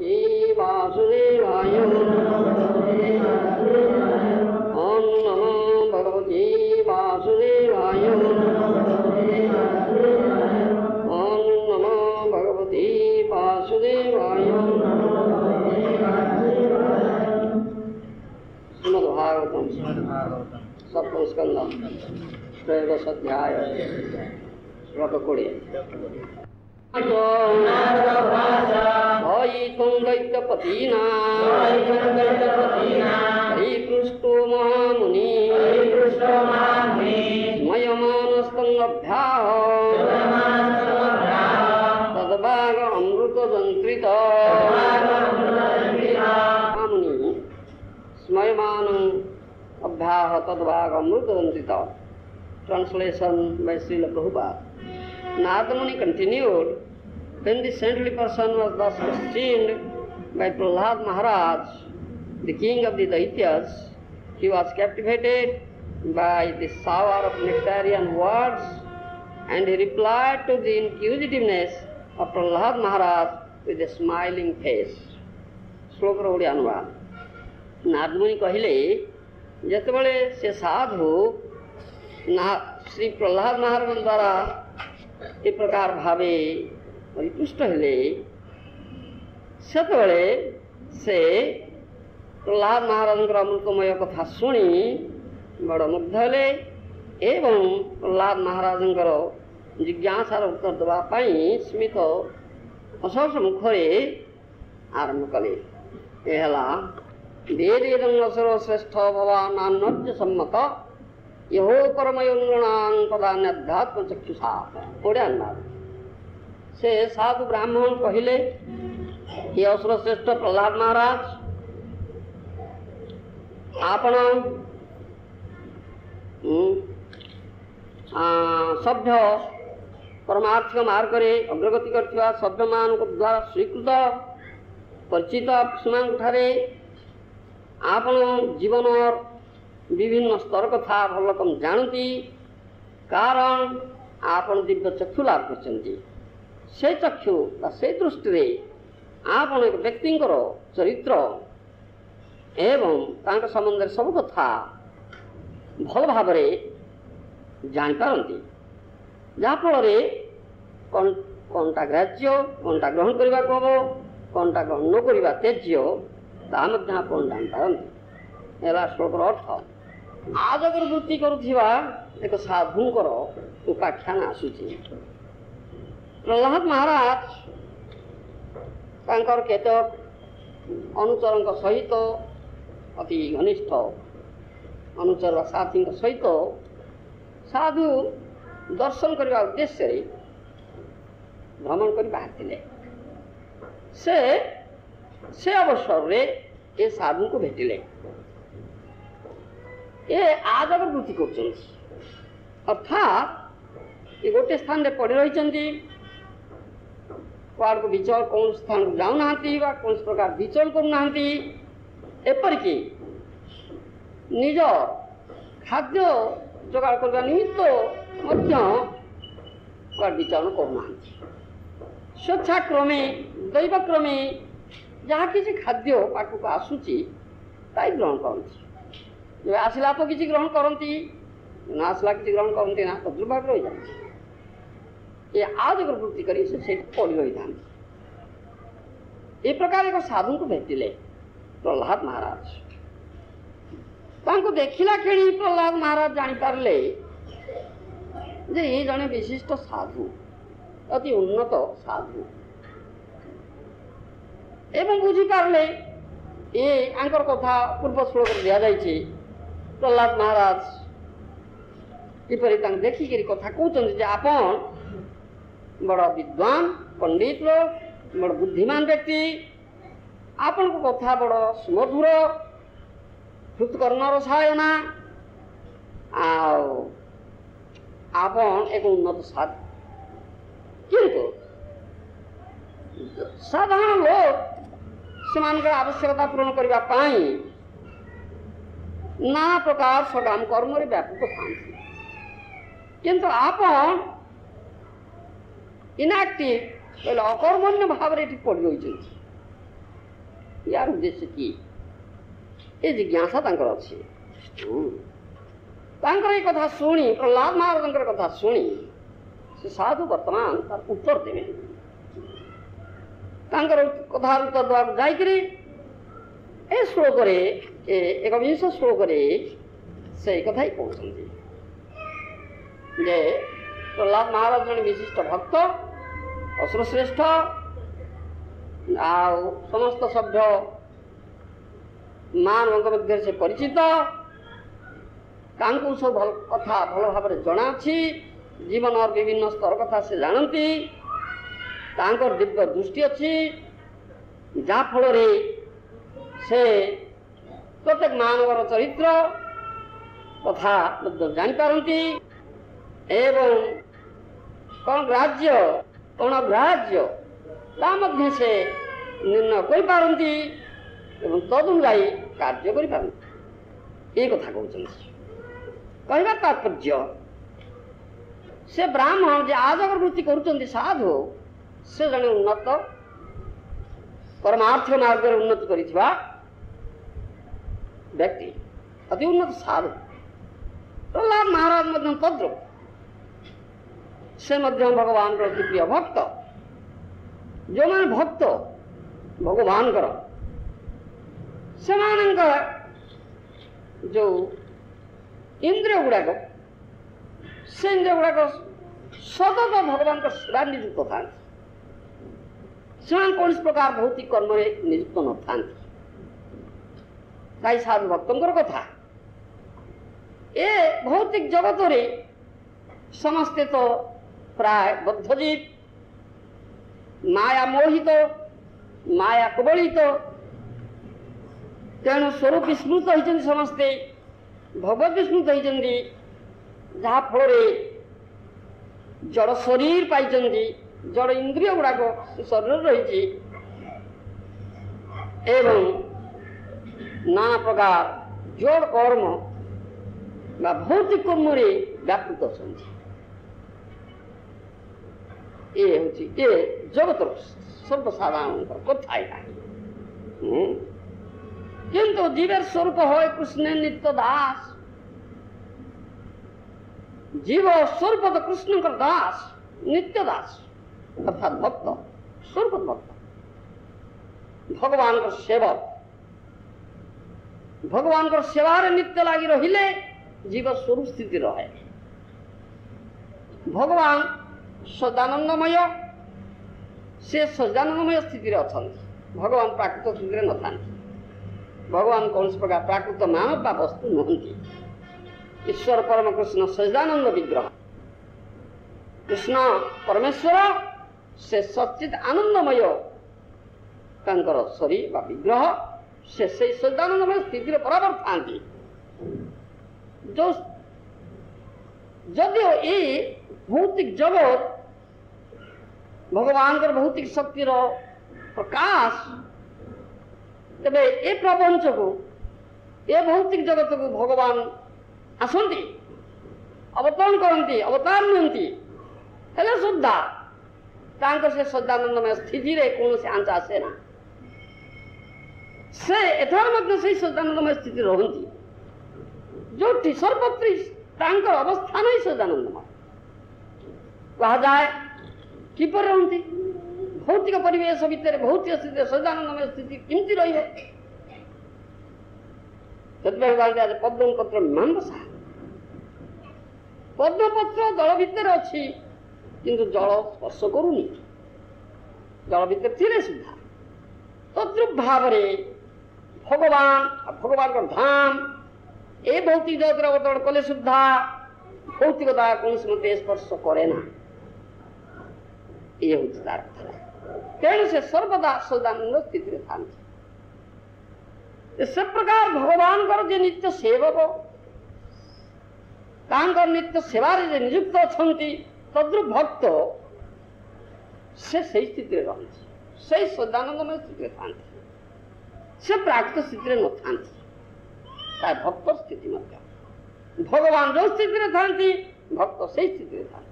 भगवते वासुदेवाय। ओम नमो भगवते वासुदेवाय। ओम नमो भगवते वासुदेवाय। श्रीमद्भागवतम सप्तमस्कंदम त्रयोदश अध्याय श्लोक 20। भयितुं दैत्यपतीनां हरिपृष्टो महामुनि स्मयमानस्तङ्गभ्याः तद्भाग अमृतदन्त्रित। महामुनि स्मयमानं अभ्याः तद्भाग अमृतदन्त्रित। Translation by Srila Prabhupada. Narada Muni continued, when the saintly person was thus questioned by Prahlad Maharaj, the king of the Daityas, he was captivated by the shower of nectarian words, and he replied to the inquisitiveness of Prahlad Maharaj with a smiling face. Shloka Odia Anuvad. Narada Muni कहले ଯେତେବେଳେ ସେ ସାଧୁ श्री प्रहलाद महाराज द्वारा ए प्रकार भावे परिपुष्ट हेले सेतबेले से प्रहलाद महाराज अमृतमय कथा शुणी बड़ मुग्ध हेले एवं प्रहलाद महाराज जिज्ञासार उत्तर देवाई स्मित असहस मुखरे आरंभ कले। वेद असुर श्रेष्ठ भवान अन्य सम्मत यहो परमयोनां पदान्यध्यात्म चक्षुषा। ओडिया अनुवाद। से साधु ब्राह्मण कहले हे असुर श्रेष्ठ प्रहलाद महाराज, आपण सभ्य परमार्थिक मार्ग रे अग्रगति करथिबा सभ्य मान द्वारा स्वीकृत परिचित सुमांठारे आपण जीवन विभिन्न स्तर कथा भल कम जानती, कारण आपण दिव्य चक्षु लाभ करछंती। से चक्षु से दृष्टि आपण एक व्यक्ति चरित्र एवं तांका संबंध सब कथा भल भाव जानी पारती, जहाँफल कौनटा ग्राह्य कौनटा ग्रहण करने को हम कौनटा ग्रहण न करवा तेज्य ता जानी पारती। श्लोकर अर्थ आजगर वृत्ति करुवा एक साधुंकर उपाख्यान आसूची। प्रहलाद महाराज तांकर केतक अनुचर सहित अति घनिष्ठ अनुचर साथी सहित साधु दर्शन करने उद्देश्य भ्रमण कर बाहर से अवसर रे ए साधु को भेटिले। ये आजगर वृत्ति कर अर्थात ये गोटे स्थान रे पड़ी रही कौन को विचल कौन स्थान को जाऊना कौन प्रकार विचल करना एपरिक निज खाद्य जोगाड़ करने निमित्त विचरण करना स्वेच्छाक्रमे दैवक्रमे जहाँ किसी खाद्य पाखक आसूची ताई ग्रहण करती। जब आसला तो किसी ग्रहण करती ना आसला किसी ग्रहण करती ना तद्रुभाव रही जाती। ये आजगर वृत्ति करी से पड़ी रही था। ये प्रकार एक साधु को भेटिले प्रहलाद महाराज। तांको देखिला खेली प्रहलाद महाराज जानी पारले जे ये जने विशिष्ट साधु अति उन्नत साधु एवं बुझी पारले ये आंकर कथा पूर्व श्लोक दिया जाइए। प्रहलाद महाराज किपरि देखिक कथा कहते आपण बड़ विद्वान पंडित लोग बड़ बुद्धिमान व्यक्ति आपण को कथा बड़ सुमधुर हृत्कर्ण रसायना आपण एक उन्नत साधु किंतु साधारण लोग से आवश्यकता पूरण करने ना प्रकार सकाम कर्म व्यापक था किंतु आपण इनएक्टिव अकर्मण्य भाव पड़ रही यार उद्देश्य की ये जिज्ञासा तांकर अच्छी तांकर एक कथा शुणी प्रहलाद महाराज कथा शुणी से साधु वर्तमान तार उत्तर देवे तांकर कथा उत्तर देवा जाइकरी ए श्लोक रे एक विंश श्लोक रे से कथा ही कहते जे प्रहलाद महाराज जन विशिष्ट भक्त असुरश्रेष्ठ आ समस्त सभ्य मानव मध्य से परिचित सब भल कथा भल भाव जना जीवन और विभिन्न स्तर कथा से जानती दिव्य दृष्टि अच्छी जहाँ फल से प्रत्येक मानवर चरित्र कथा जापारती एवं कौन ग्राह्य कौन अग्राह्य ता मध्य से निर्णय कर पारती एवं तदनुजाई कार्य कर ये कथा कहते कहवा तात्पर्य से ब्राह्मण जे आजगर वृत्ति करुँच साधु से जड़े उन्नत परमार्थ मार्ग उन्नति करिथिबा व्यक्ति अति उन्नत साधु प्रहलाद महाराज मध्य तद्रुप से मध्य भगवान अति प्रिय भक्त जो मैंने भक्त भगवान से जो इंद्रिय गुड़ाक से इंद्रिय गुड़ाक सतत भगवान का सेवा नियुक्त था कौन प्रकार भौतिक कर्म नियुक्त न था साधु भक्तों कथा ए भौतिक जगत रे समस्ते तो प्राय बद्धजीव माया मोहित माया कबलित तेणु स्वरूप विस्मृत होती समस्ते भगवत विस्मृत होती जहाँ फल जड़ शरीर पाई जड़ इंद्रिय गुड़ाक शरीर रही एवं नाना प्रकार जड़ कर्म भौतिक कर्म व्यापृत अच्छा ये जगत सर्वसाधारण कथा किंतु जीवर स्वरूप हो कृष्ण नित्य दास जीव स्वरूप तो कृष्ण का दास नित्य दास अर्थात भक्त स्वरूप भक्त भगवान का सेवक भगवान का सेवार नित्य लगी रहिले जीव स्वरूप स्थिति रहे भगवान सदानंदमय से सदानंदमय स्थिति अच्छा भगवान प्राकृत स्थिति न था भगवान कौन प्रकार प्राकृत मानव बा वस्तु नुहति ईश्वर परम कृष्ण सच्चिदानंद विग्रह कृष्ण परमेश्वर से सच्चित आनंदमय तांकर शरीर बा विग्रह से सच्चिदानंदमय स्थिति बराबर था जो जदियो ये भौतिक जगत भगवान भौतिक शक्तिर प्रकाश तेरे ए प्रपंच को ए भौतिक जगत को भगवान आसती अवतरण करती अवतार नियंती हेले सुधा से सच्चिदानंदमय स्थिति रे कौन से आंच आसे ना से एथार मध्य से सच्चिदानंदमय स्थिति रहती जो सर्वत्र तांकर अवस्थान ही सच्चिदानंदमय कहा जाए किपर रहती भौतिक परिवेश भितर भौतिक स्थिति सच्चिदानंदमय स्थिति किमती रही पद्मपत्र मीमांसा पद्मपत्र जल भितर अच्छी किंतु जल स्पर्श करूनी जल भितर थिले सुधा तद्रुप भाव भगवान भगवान का धाम ए भौतिक जगत अवतरण कले सुधा भौतिकता कौन मत स्पर्श करे ना ये हूँ तार तेणु से सर्वदा सदानंद स्थिति था इस प्रकार भगवान कर जे नित्य सेवक तांकर नित्य सेवार जे नियुक्त अछंती तद्रुप भक्त से सही स्थिति रही सही सदानंदमय स्थिति था से प्राकृत स्थिति न था भक्त स्थिति मध्य भगवान जो स्थिति था भक्त सही स्थिति था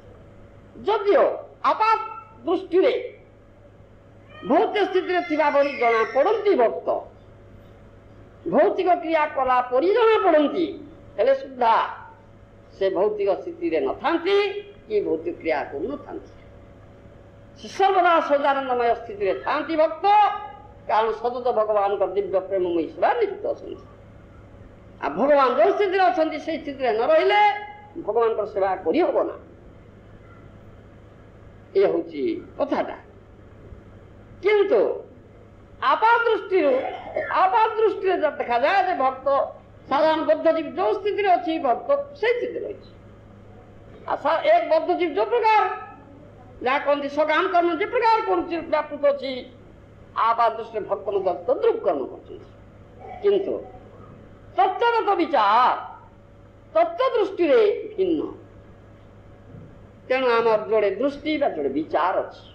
जदियो आपात दृष्टि भौतिक स्थिति रे थिबा भली जना पड़ती भक्त भौतिक क्रिया कला परि जना पड़ती हेले सुद्धा से भौतिक स्थिति रे न थांती कि भौतिक क्रिया को न थांती सर्वदा सदानंदमय स्थिति रे थांती भक्त कारण सतत भगवान का दिव्य प्रेममय सेवा नियुक्त अछंती आ भगवान जो स्थिति रे अछंती से स्थिति रे न रहिले भगवान का सेवा करि होबो ना ये होची कथाटा किंतु आपात दृष्टि जब देखा जाए जे भक्त साधारण बद्ध जीव जो स्थिति रे अछि भक्त से स्थिति रे अछि एक बद्ध जीव जो प्रकार जहाँ कहते सकाम कर्म जे प्रकार कर व्यापृत अच्छी आपात दृष्टि भक्त तद्रुप कर्म कर किंतु तत्वगत विचार तत्व दृष्टि रे भिन्न तेणु आमर जोड़े दृष्टि बा जोड़े विचार अच्छी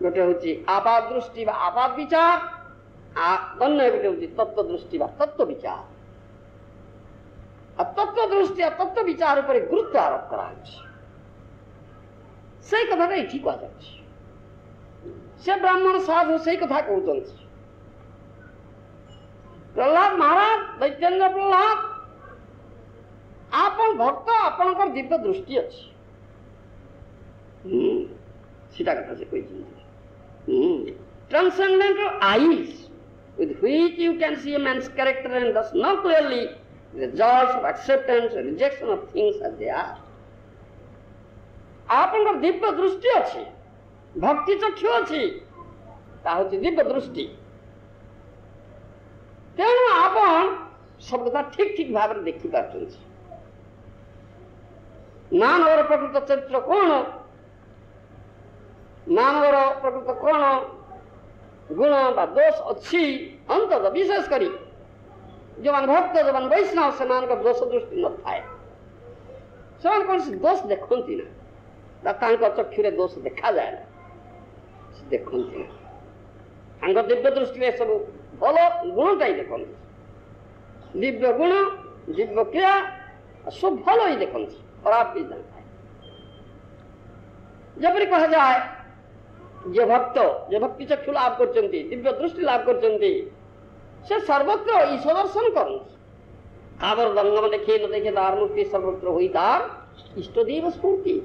गोटे हूँ आपात दृष्टि बा आपात विचार अन्य गोटे हूँ तत्व दृष्टि बा तत्व विचार तत्व दृष्टि तत्व विचार पर गुरुत्व आरोप करा से कथा ये कह से ब्राह्मण साधु से कथा कहते प्रहलाद महाराज दैत्येन्द्र प्रहलाद आपन भक्त आपनकर दिव्य दृष्टि अच्छी सीधा कथा से कोई transcendental eyes with which you can see a man's character and thus know clearly the results of acceptance and rejection of things as they are. आपनकर दिव्य दृष्टि अच्छी भक्ति चक्षु अच्छी दिव्य दृष्टि तेणु आपन सब कथा ठीक ठीक भाव में देखी पार्टी मानवर प्रकृत चरित्र कौन मानवर प्रकृत कौन गुण बा दोष अच्छी अंतत विशेष करी जो मान भक्त जो मान वैष्णव से दोष दृष्टि न थाए से कौन से दोष देखती ना चक्षुरे दोष देखा जाए ना देखती ना दिव्य दृष्टि सब भल गुणटा ही देखती दिव्य गुण दिव्य क्रिया सब भल ही देखती खराब भी जाए जबरी कहा जाए जे भक्ति चक्षु लाभ कर दिव्य दृष्टि लाभ कर सर्वत्र ईश्वर दर्शन कर तावर रंगम देखे न देखे तार मूर्ति सर्वत्र हुई तार इष्टदेव स्फूर्ति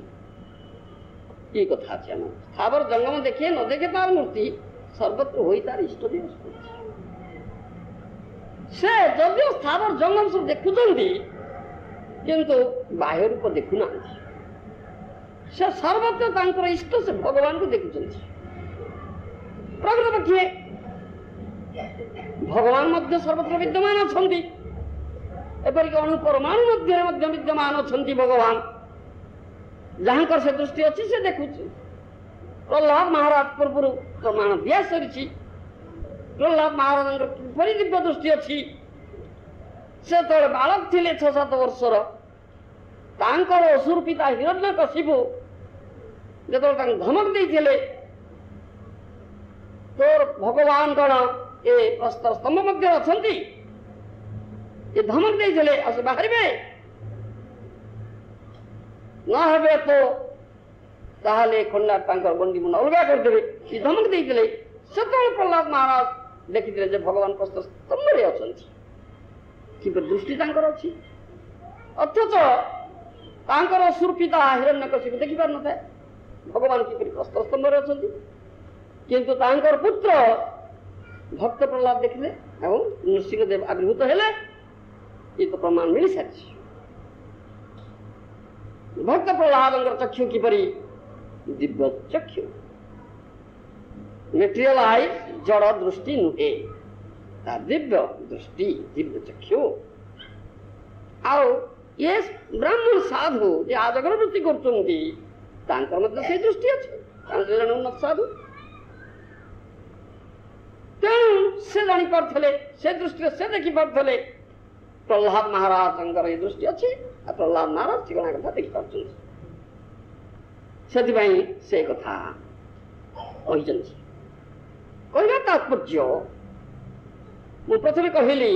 ये कथा स्थावर जंगम देखे न देखे तार मूर्ति सर्वत्र हुई तार इष्टदेव स्फूर्ति से जदिव स्थावर जंगम सब देखुंट किंतु बाह्य रूप देखुना से सर्वत्र इष्ट से भगवान को देखुं प्रकृत पक्षे भगवान मध्य सर्वत्र विद्यमान अच्छा एपरिक अणु परमाणु मध्य विद्यमान अच्छा भगवान जहाँ से दृष्टि अच्छी से देखु प्रहलाद महाराज पूर्व प्रमाण दिया सरी प्रहलाद महाराज किपरि दिव्य दृष्टि अच्छी से तो बालक थे 6-7 वर्षर तांकर असुर पिता हिरण्यकशिपु जो धमक देते तोर भगवान गण ये प्रस्तर स्तंभ मध्य अच्छा ये धमक देते बाहर नहे तो ताहले खंडा गंडी मुंड अलग करदे ये धमक देते से प्रहलाद महाराज देखी भगवान प्रस्तर स्तंभ अच्छा कि दृष्टि अच्छी अथच सुरपिता हिरण्यकशिपु देखी पार न भगवान किपरि प्रस्तर स्तंभ अच्छा किंतु पुत्र भक्त प्रहलाद देखले नृसिंहदेव आविर्भूत हेले ये तो प्रमाण मिल सारी भक्त प्रहलाद चक्षु किपरि दिव्य चक्षु मेटेरियल आईज जड़ दृष्टि नुहे दिव्य दृष्टि दिव्य चक्षु आओ ये ब्राह्मण साधु जे आज अगरबत्ती कर दृष्टि अच्छे उन्नत साधु तेणु से जानी पारे से दृष्टि से देखी पारे प्रहलाद महाराज ये दृष्टि अच्छी प्रहलाद महाराज ठिकाना कथा देखी पार्टी से कथा कह तात्पर्य मु प्रथम कहली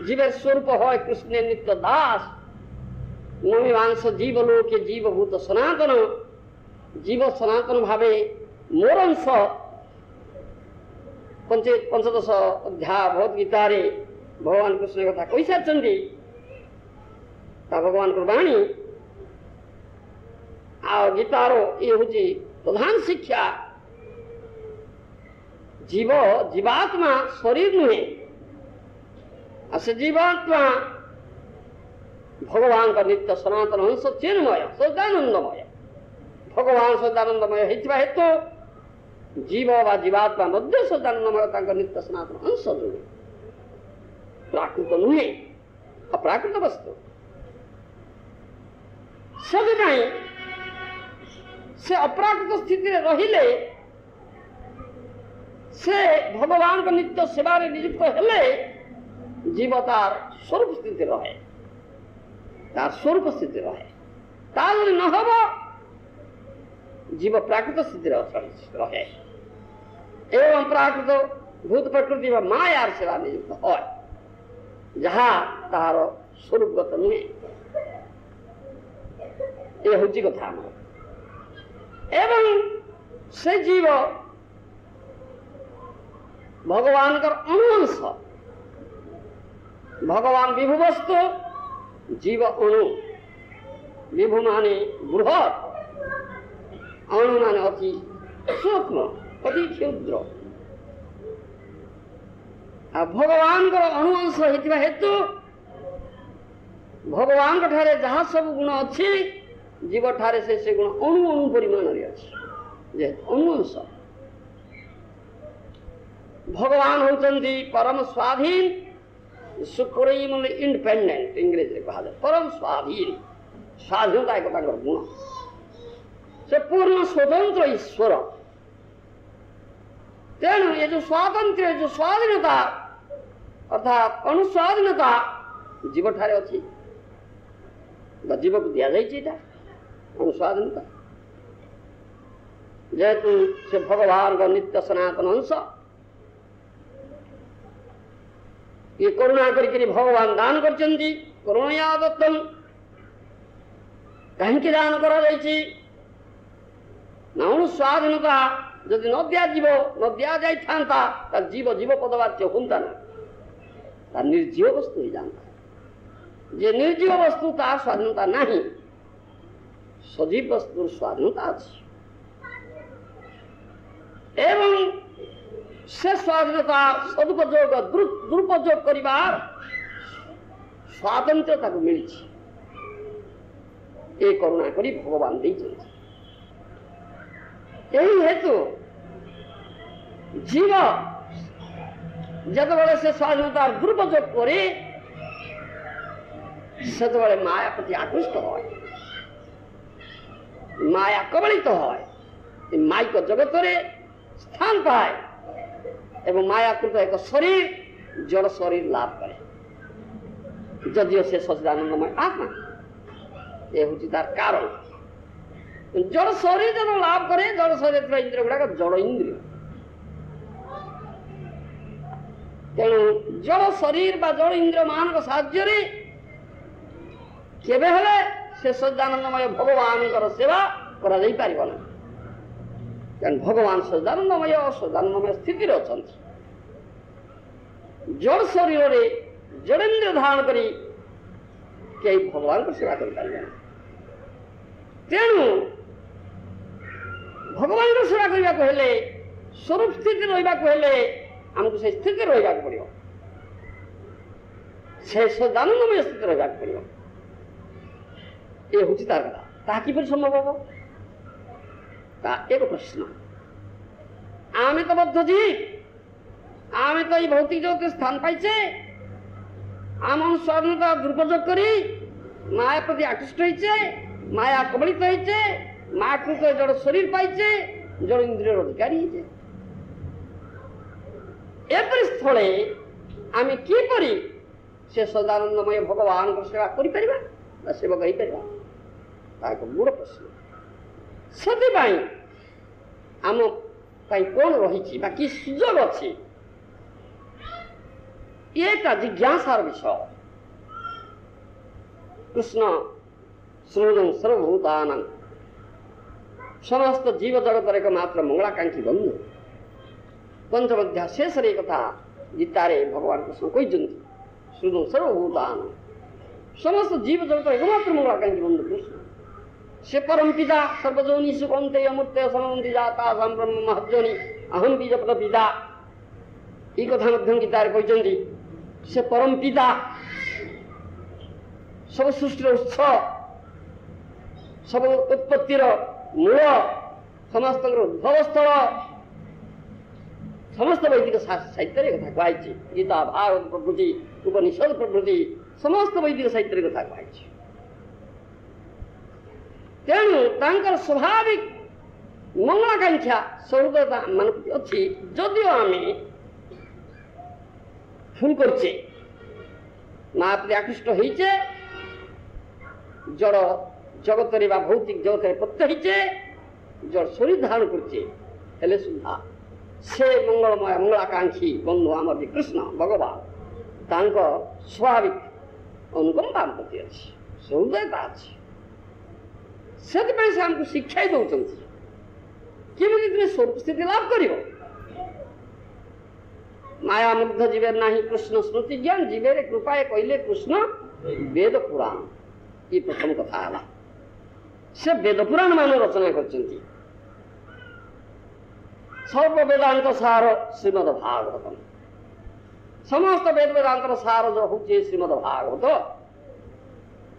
जीव स्वरूप है कृष्ण नित्य दास नमीमांस जीवलोके जीवभूत सनातन जीव सनातन भावे मोर अंश पंचदश अध्याय भगवत गीतार भगवान कृष्ण कथा कही सारी भगवान वाणी आ गीतार ये हूँ प्रधान शिक्षा जीव जीवात्मा शरीर नुहे से जीवात्मा भगवान का नित्य सनातन अंश चिन्मय सदानंदमय भगवान सदानंदमय हेतु जीव व जीवात्मा मध्य सदानंदमय नित्य सनातन अंश नुहे प्राकृत नुहे अप्राकृत वस्तु से अप्राकृत स्थिति रहिले से भगवान का नित्य सेवा नियुक्त हेले जीव तार स्वरूप स्थिति रहे तार स्वरूप स्थिति रहे तार न हब जीव प्राकृत स्थिति रहे एवं प्राकृत भूत प्रकृति व मायार सेवा नियुक्त है जहाँ तार स्वरूपगत नुहे ये हूँ कथा एवं से जीव भगवान का अणुअंश भगवान विभु वस्तु जीव अणु विभु माने बृहत अणु माने अति सूक्ष्म अति क्षुद्र भगवान का अणुअंश होता हेतु भगवान ठारे जहाँ सब गुण अच्छी जीव ठारे से गुण अणु अणु परिमाण अच्छे अणुअंश भगवान होती परम स्वाधीन सुप्रीम इंडिपेंडेंट इंग्रेजी कहा जाए परम स्वाधीन स्वाधीनता एक गुण से पूर्ण स्वतंत्र ईश्वर तेणु ये जो स्वातंत्र जो स्वाधीनता अर्थात अनुस्वाधीनता जीव ठारे अच्छी जीव को दिया जाए अनुस्वाधीनता जेहेतु से भगवान का नित्य सनातन अंश ये करुणा करी भगवान दान करचंदी करुणया दत्तम कहीं दान करा जाइछि ना अनुस्वाधीनता जदि न दिया जाता जीव जीव पदवाच्य होता ना निर्जीव वस्तु ही जानता जे निर्जीव वस्तु तार स्वाधीनता नहीं सजीव वस्तु स्वाधीनता अच्छी एवं से स्वाधीनता सदुपयोग दुरुपयोग करिबार स्वातंत्रता को मिली ये करुणा करी भगवान यही हेतु जीव जतबेले से स्वाधीनता दुरुपयोग करे सेतबेले माया प्रति आकृष्ट है माया कबलित है माइक जगत रे स्थान पाए एवं मायाकृत एक शरीर जड़ शरीर लाभ करे जदियो से सच्चिदानंदमय आत्मा ये हूँ तार कारण जड़ शरीर जब लाभ करे जड़ शरीर इंद्रिय गुड़ाक जड़ इंद्रिय तेणु जड़ शरीर बा जड़ इंद्रिय मान साहाय्य केबे हेले से सच्चिदानंदमय भगवान सेवा करा जाई पारिबो ना भगवान सच्चिदानंदमय सच्चिदानंदमय स्थिति अच्छा जड़ शरीर रे जड़ेन्द्र धारण करी कई भगवान को सेवा कर तेणु भगवान को सेवा करने को हेले स्वरूप स्थिति रहिबा को हेले हमको से स्थिति रहिबा को पड़ियो से सच्चिदानंदमय स्थिति रहिबा को पड़ियो ये होची तार कथा ता किपरि संभव हो एक प्रश्न आमे तो बद्ध जीव आमे तो भौतिक जगत स्थान पाइचे आम स्वाधीनता दुरुपयोग करी माया प्रति आकृष्ट होइचे माया कबलित होइचे मायाकृत जड़ शरीर पाइचे जड़ इंद्रियर अधिकारी होइचे एपरि स्थले आमे किपरि से सदानंदमय भगवान को सेवा करि परिबा बा सेवा करि परिबा ता एक बड़ प्रश्न से आम कौन रही कि सुजोग अच्छी ये जिज्ञासार विषय कृष्ण श्रोजं सर्वभूतानां समस्त जीव जगत एक मात्र मंगलाकांक्षी बंधु पंचम अध्याय शेष रे कथा गीतारे भगवान कृष्ण कहते शुणु सर्वभूतान समस्त जीव जगत एकमात्र मंगलाकांक्षी बंधु कृष्ण से परम पिता सर्वजोनि सुकंते अमूर्ते समवंती जाता संब्रह्म महज्जोनि अहम बीज पिता ये कथा मध्यम गीतारे कहते से परम पिता सब सृष्टि उत्स सब उत्पत्तिर मूल समस्त उद्भव स्थल समस्त वैदिक साहित्य कथा कहुई गीता भागवत प्रभृति उपनिषद प्रभृति समस्त वैदिक साहित्य कथा कहुई तेणु स्वाभाविक मंगलाकांक्षा सहृदयता मान अच्छी जदिव आम भूल करचे माँ प्रति आकृष्ट होइचे जड़ जगत भौतिक जगत प्रत्यहीचे जड़ शरीर धारण करचे हेले सुधा से मंगलमय मंगलाकांक्षी बंधु आमर कृष्ण भगवान तांको स्वाभाविक अनुकंपा प्रति अच्छी सहृदयता अच्छी से आमको शिक्षा दौरान केमी तुम स्वरूप स्थिति लाभ कर माया मुग्ध जीवे ना कृष्ण स्मृति ज्ञान जीवे कृपा कहले कृष्ण वेद पुराण ये प्रथम कथा है से वेद पुराण मान रचना कर सर्व वेदांत सार श्रीमद भागवतम समस्त वेद वेदांतर सार जो हूँ श्रीमद भागवत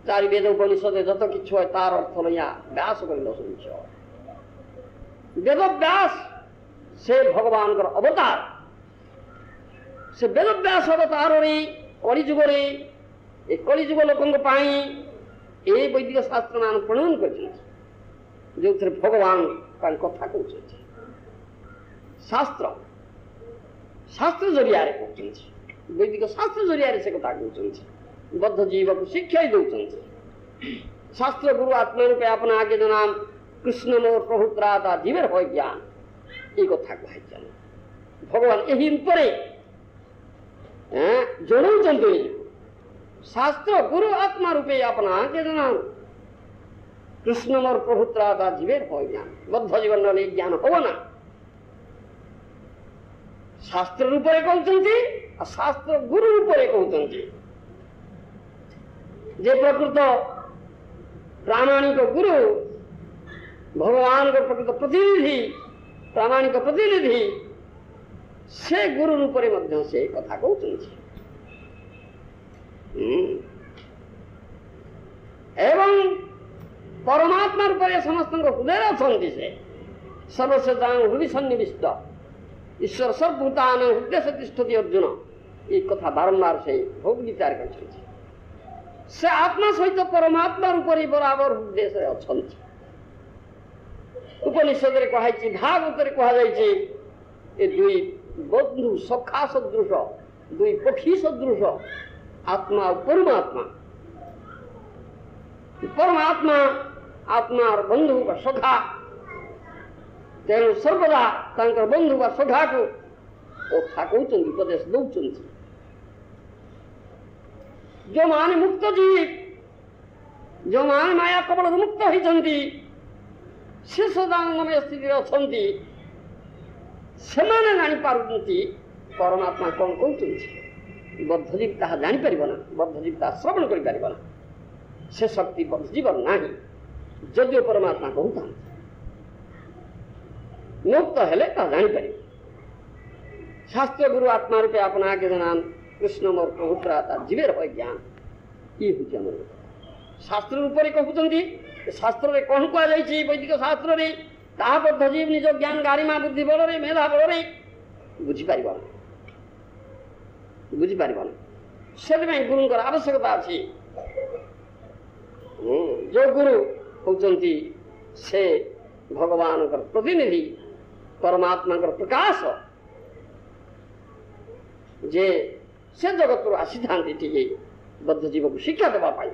चारि वेद उपनिषद जत कि तार अर्थ यहाँ व्यास कर शुन वेद व्यास से भगवान अवतार से वेद व्यास अवतार कलिजुग कलिजुग लोकों ये वैदिक शास्त्र मान प्रणयन कर जो भगवान कथा कहते शास्त्र शास्त्र जरिया वैदिक शास्त्र जरिया से कथा कहते बद्ध जीव को शिक्षा दौरान शास्त्र गुरु आत्मा रूपे अपना आगे जो नाम कृष्ण मोर प्रभुत्राता जीवर हो ज्ञान ये कथा कह भगवान यही रूपरे जनाऊँ शास्त्र गुरु आत्मा रूपे अपना आगे जो नाम कृष्ण मोर प्रभुत्राता जीवर हो ज्ञान बद्ध जीवन ज्ञान हो ना शास्त्र रूपरे कहते शास्त्र गुरु रूपरे कहते जे प्रकृत प्रामाणिक गुरु भगवान को प्रकृत प्रतिनिधि प्रामाणिक प्रतिनिधि से गुरु रूप से कथा कहते एवं परमात्मा रूप समस्त हृदय अच्छा से सर्वस्व हृदय सन्निविष्ट ईश्वर सर्वभूतान हृदय से तिष्ठति अर्जुन ये कथा बारंबार से भोग विचार कर से आत्मा सहित परमात्मा रूप बराबर हृदय से अच्छा उपनिषद कहुई भागवत कहुई ये दुई बंधु सखा सदृश दुई पक्षी सदृश आत्मा और परमात्मा परमात्मा आत्मा और बंधु का सखा तेणु सर्वदा बंधु का सखा को कथा कहते उपदेश दौरान जो माने मुक्त जीव जो माने माया कबल मुक्त होती से सदानंदमय स्थिति अच्छा से जापारती परमात्मा कौन कहते बद्धजीव ताहा जापर ना बद्धजीव ताहा श्रवण कर से शक्ति बद्धजीव ना जदिव परमात्मा कहता मुक्त हेले जापर शास्त्र गुरु आत्मा रूपे अपना आगे नाम कृष्ण मोर प्रभुत्राता जीवे रह ज्ञान ये हूँ शास्त्र रूप कहते शास्त्र कौन कहुई वैदिक शास्त्र बद्धजीव निज ज्ञान गारिमा बुद्धि बल मेधा बल बुझीपार से गुरु आवश्यकता अच्छी जो गुरु होती से भगवान प्रतिनिधि परमात्मा प्रकाश जे से जगत को आसी था बद्ध जीव को शिक्षा देवाई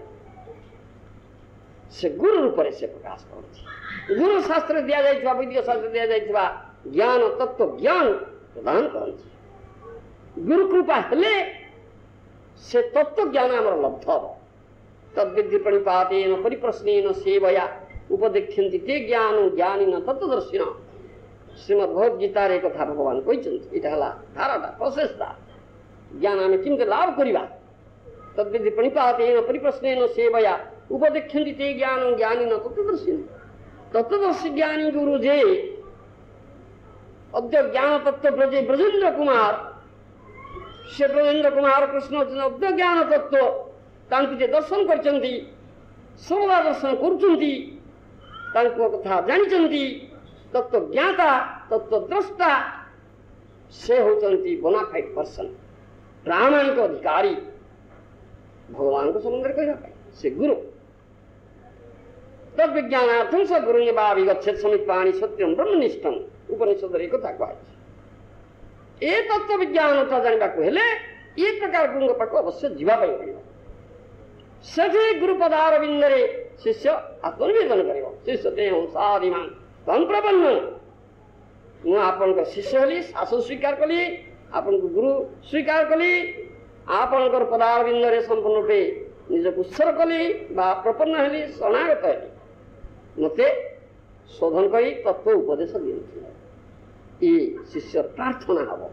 से गुरु रूप से प्रकाश कर गुरु शास्त्र दि जाइए वैदिक शास्त्र दि जाइए ज्ञान तत्व ज्ञान प्रदान कर गुरु कृपा हेले से तत्व ज्ञान आम लब्ध हम तद्विधि प्रणिपातेन परिप्रश्नेन सेवया उपदेक्षन्ति ते ज्ञान ज्ञानिन तत्वदर्शिन श्रीमद भगवद गीतार एक कथा भगवान कहते यहाँ है धाराटा प्रोसेसटा ज्ञान आम केमती लाभ करवा तद्विधि प्रणिपातेन परिप्रश्नेन सेवया उपदेक्षन्ति ते ज्ञानं ज्ञानिन तत्वदर्शी ज्ञानी गुरु जे अद्य ज्ञान तत्व ब्रजे ब्रजेन्द्र कुमार से ब्रजेन्द्र कुमार कृष्ण अद्य ज्ञान तत्व तांकु जे दर्शन करचंती सर्वदा दर्शन करुचंती तांकु कथा जानिचंती तत्व ज्ञाता तत्व द्रष्टा से होचंती बोनाफाइड पर्सन प्रामाणिक अधिकारी भगवान को समुद्र कह से गुरु तद विज्ञानार्थम स गुरु निगछेत समित पाणी सत्यम ब्रह्मनिष्ठम उपनिषद एक कथा कह ए तत्व विज्ञान जानवा हेले ये प्रकार गुरु पाक अवश्य जीवाई पड़ो से गुरु पदारविंदे शिष्य आत्मनिवेदन कर शिष्य ते साधिमान तम प्रपन्न मु आपण शिष्य हली शासन स्वीकार कली आपण गुरु स्वीकार कली आपणकर पदारविंदे संपूर्ण रूपे निजक उत्सर्ग कली प्रपन्न हेली शरणागत हेली मते शोधन करी तत्व उपदेश दिखते ये शिष्य प्रार्थना हम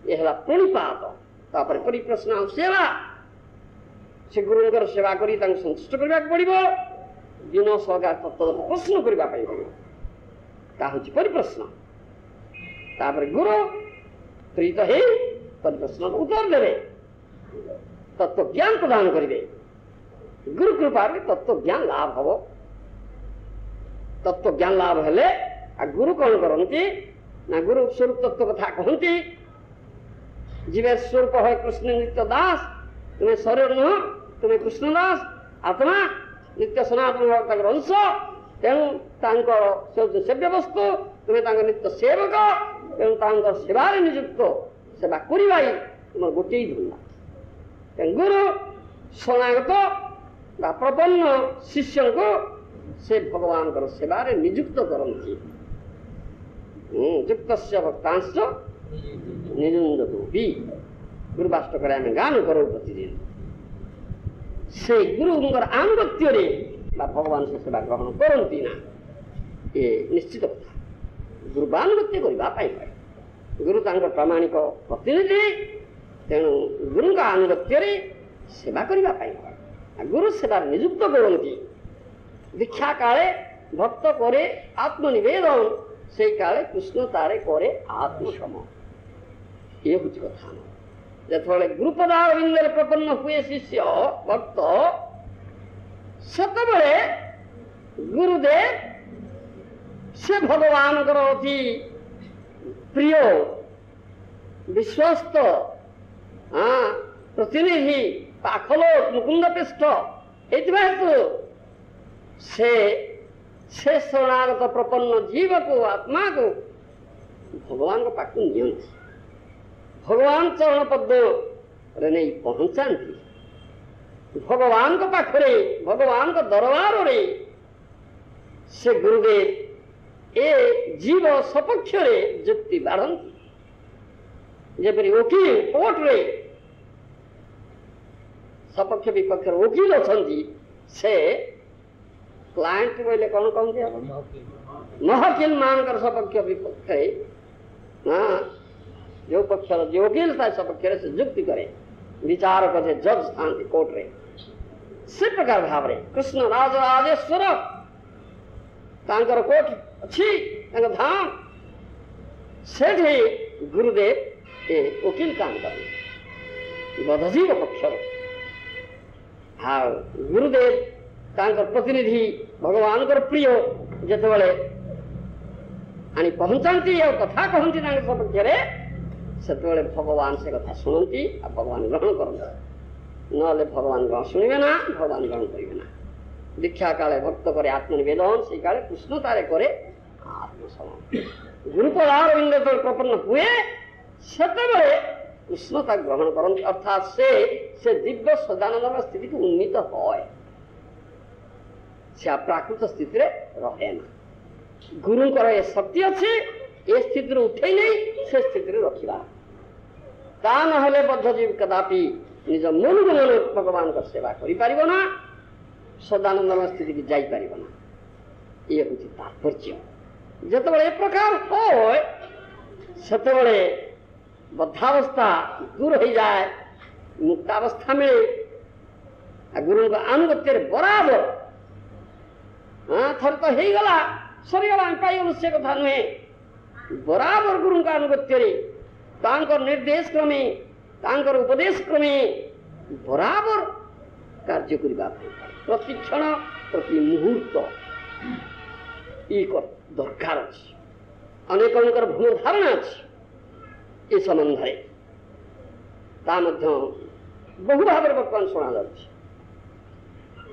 यह प्रणिपात तापर परिप्रश्न सेवा से गुरुंकर सेवा करी संतुष्ट करने पड़ो दिन सहकार तत्व प्रश्न करने पड़ो परिप्रश्न तापर गुरु प्रीत है परिप्रश्न उत्तर देवे तत्व ज्ञान प्रदान करेंगे गुरु कृपा तत्व ज्ञान लाभ हम तत्व ज्ञान लाभ हेले गुरु कौन करती ना गुरु स्वरूप तत्व कथा कहती जीवे स्वरूप है कृष्ण नित्य दास तुम्हें शरीर नुह तुम्हें कृष्ण दास आत्मा नित्य सनातन भक्त अंश तेणु सेव्य वस्तु तुम्हें नित्य सेवक तेणु सेवार निजुक्त सेवा करवाई तुम गोटे धंदा गुरु शरणागत प्रपन्न शिष्य को से भगवान सेवार निजुक्त करती युक्त भक्तांश निजुंदतु भी गुरुवाष्टक गान करो प्रतिदिन से गुरुंकर आनुगत्य भगवान से सेवा ग्रहण करती ना ये निश्चित कथा गुरुवानुगत्य करने गुरु प्रामाणिक प्रतिनिधि तेणु गुरु आनुगत्य सेवा करने गुरु सेवा निजुक्त करती दीक्षा काले भक्त करे आत्मनिवेदन से काले कृष्ण तारे करे आत्मसम ये हूँ कथा जो गुरुपदारविंदे प्रपन्न हुए शिष्य भक्त सेतबे गुरुदेव से भगवान अति प्रिय विश्वस्त प्रतिनिधि पाखलोक मुकुंद पृष्ठ हेतु से शरणागत प्रपन्न जीव को आत्मा को भगवान को पाक नि भगवान चरण पद्म रे नहीं पहुंचाती भगवान को पाखरे भगवान को दरबार रे से गुरुदेव ए जीव सपक्ष रे जुक्ति बाढ़ती जपरी वकील कोर्ट रे सपक्ष विपक्ष वकील अच्छा से क्लाएंट बोले कौन कहते महकिल मानकर सपक्ष विपक्ष हाँ जो पक्ष जो वकील था सपक्ष से जुक्ति करे विचारक से जज था कोर्ट रे से प्रकार भाव रे कृष्ण राजराजेश्वर तांकर कोर्ट अच्छी धाम से गुरुदेव ए वकील काम करे बधजीव पक्ष हाँ गुरुदेव तांकर प्रतिनिधि भगवान कर प्रिय जितेबाला आनी पहुंचाती और कथा कहती सपक्ष से भगवान से कथा शुणती भगवान ग्रहण करते ना भगवान ग्रहण शुणे ना भगवान ग्रहण करेंगे ना दीक्षा काले भक्त करे आत्मनिवेदन से काले कृष्ण तारे करे आत्मसमर्पण गुरुपदारविंद प्रपन्न हुए सेतबे कृष्णता ग्रहण करते अर्थात से दिव्य सदानंद स्थिति को उन्नीत है से प्राकृत स्थिति रहे ना गुरुंकर ये शक्ति अच्छी ये स्थिति उठे नहीं से स्थिति रखा ता नहले बद्धजीव कदापि निज मन को मन भगवान का सेवा कर ना सदानंद स्थिति की जापर ना ये हूँ तात्पर्य ଯେତେବେଳେ ଏ ପ୍ରକାର ହୁଏ ସେତେବେଳେ ବଦ୍ଧାବସ୍ଥା ଦୂର ହେଇଯାଏ, ମୁକ୍ତାବସ୍ଥା ମିଳେ। ଗୁରୁଙ୍କ ଆନୁଗତ୍ୟରେ ବରାବର ଥରେ ତ ହେଇଗଲା ସରିଗଲା ଆମେ ପାଇଗଲୁ ସେ କଥା ନୁହେଁ। ବରାବର ଗୁରୁଙ୍କ ଆନୁଗତ୍ୟରେ ତାଙ୍କର ନିର୍ଦ୍ଦେଶ କ୍ରମେ ତାଙ୍କର ଉପଦେଶ କ୍ରମେ ବରାବର କାର୍ଯ୍ୟ କରିବା ପାଇଁ ପ୍ରତି କ୍ଷଣ ପ୍ରତି ମୁହୂର୍ତ୍ତ ଦରକାର ଅଛି। ଅନେକଙ୍କର ଭୁଲ ଧାରଣା ଅଛି ଏ ସମ୍ବନ୍ଧରେ, ତା ମଧ୍ୟ ବହୁ ଭାବରେ ବର୍ତ୍ତମାନ ଶୁଣାଯାଉଛି।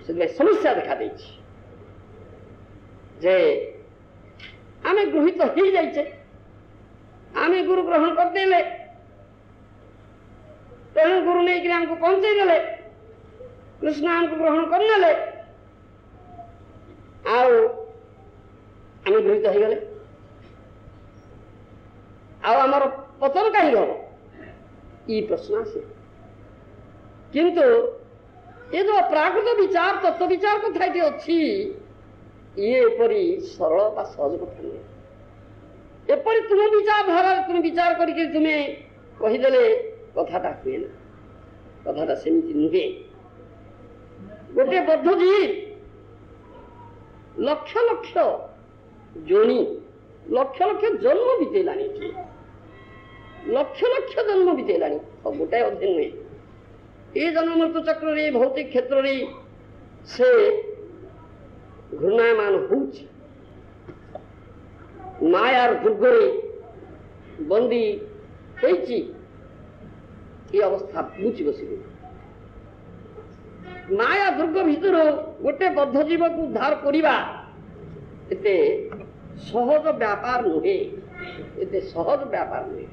ସେଥିପାଇଁ ସମସ୍ୟା ଦେଖାଦେଇଛି ଯେ ଆମେ ଗୃହୀତ ହେଇଯାଇଛେ, ଆମେ ଗୁରୁ ଗ୍ରହଣ କରିଦେଲେ, ତେଣୁ ଗୁରୁ ନେଇକରି ଆମକୁ ପହଞ୍ଚେଇ ଦେଲେ, କୃଷ୍ଣ ଆମକୁ ଗ୍ରହଣ କରିନେଲେ, ଆଉ ଆମେ ଗୃହୀତ ହେଇଗଲେ, ଆଉ ଆମର ପତନ କାହିଁକି ହବ? ଇ ପ୍ରଶ୍ନ ଆସେ। କିନ୍ତୁ ଏ ଯୋଉ ପ୍ରାକୃତ ବିଚାର ତତ୍ତ୍ୱ ବିଚାର କଥା ଏଠି ଅଛି, ଇଏ ଏପରି ସରଳ ବା ସହଜ କଥା ନୁହେଁ। ଏପରି ତୁମ ବିଚାରଧାରାରେ ତୁମେ ବିଚାର କରିକି ତୁମେ କହିଦେଲେ କଥାଟା ହୁଏ ନା, କଥାଟା ସେମିତି ନୁହେଁ। ଗୋଟେ ବଦ୍ଧ ଜୀବ ଲକ୍ଷ ଲକ୍ଷ ଯୋନି ଲକ୍ଷ ଲକ୍ଷ ଜନ୍ମ ବିତେଇଲାଣି, ଏଠି ଲକ୍ଷ ଲକ୍ଷ ଜନ୍ମ ବିତେଇଲାଣି, ଗୋଟାଏ ଅଧେ ନୁହେଁ। ଏ ଜନ୍ମ ମୃତ୍ୟୁ ଚକ୍ରରେ ଭୌତିକ କ୍ଷେତ୍ରରେ ସେ ଘୂର୍ଣ୍ଣାୟମାନ ହଉଛି, ମାୟାର ଦୁର୍ଗରେ ବନ୍ଦୀ ହେଇଛି। ଏ ଅବସ୍ଥା ବୁଝି ବସିବେ। ମାୟା ଦୁର୍ଗ ଭିତରୁ ଗୋଟେ ବଦ୍ଧ ଜୀବକୁ ଉଦ୍ଧାର କରିବା ଏତେ ସହଜ ବ୍ୟାପାର ନୁହେଁ, ଏତେ ସହଜ ବ୍ୟାପାର ନୁହେଁ।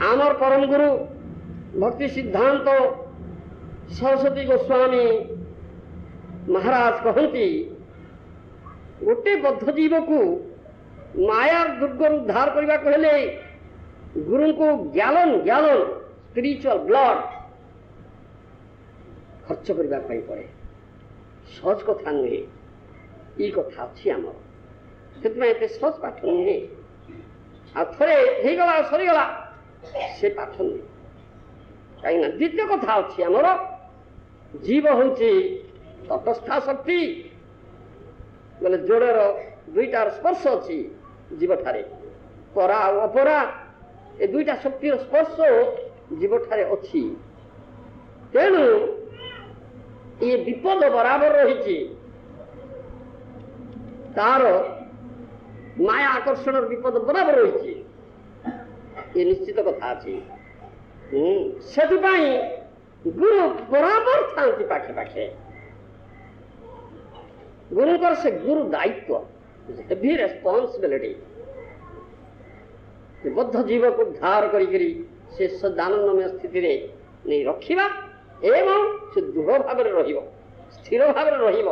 ଆମର ପରମ ଗୁରୁ ଭକ୍ତି ସିଦ୍ଧାନ୍ତ ସରସ୍ୱତୀ ଗୋସ୍ୱାମୀ ମହାରାଜ କହନ୍ତି, ଗୋଟେ ବଦ୍ଧ ଜୀବକୁ ମାୟା ଦୁର୍ଗରୁ ଉଦ୍ଧାର କରିବାକୁ ହେଲେ ଗୁରୁଙ୍କୁ ଗ୍ୟାଲନ ଗ୍ୟାଲନ ସ୍ପିରିଚୁଆଲ ବ୍ଲଡ ଖର୍ଚ୍ଚ କରିବା ପାଇଁ ପଡ଼େ। ସହଜ କଥା ନୁହେଁ, ଇ କଥା ଅଛି ଆମର। ସେଥିପାଇଁ ଏତେ ସହଜ ପାଠ ନୁହେଁ। ଆଉ ଥରେ ହେଇଗଲା ସରିଗଲା ସେ ପାଠ ନୁହେଁ। କାହିଁକିନା ଦ୍ୱିତୀୟ କଥା ଅଛି ଆମର, ଜୀବ ହଉଛି ତଟସ୍ଥା ଶକ୍ତି। ବୋଲେ ଯୋଡ଼ର ଦୁଇଟାର ସ୍ପର୍ଶ ଅଛି ଜୀବଠାରେ, ପରା ଆଉ ଅପରା। ଏ ଦୁଇଟା ଶକ୍ତିର ସ୍ପର୍ଶ ଜୀବଠାରେ ଅଛି। ତେଣୁ ଇଏ ବିପଦ ବରାବର ରହିଛି, ତାର ମାୟା ଆକର୍ଷଣର ବିପଦ ବରାବର ରହିଛି, ଏ ନିଶ୍ଚିତ କଥା ଅଛି। ସେଥିପାଇଁ ଗୁରୁ ବରାବର ଥାନ୍ତି ପାଖେ ପାଖେ। ଗୁରୁଙ୍କର ସେ ଗୁରୁ ଦାୟିତ୍ୱ, ହେଭି ରେସ୍ପନ୍ସିବିଲିଟି। ବଦ୍ଧ ଜୀବକୁ ଉଦ୍ଧାର କରିକିରି ସେ ସଦାନନ୍ଦମୟ ସ୍ଥିତିରେ ନେଇ ରଖିବା ଏବଂ ସେ ଦୃଢ଼ ଭାବରେ ରହିବ, ସ୍ଥିର ଭାବରେ ରହିବ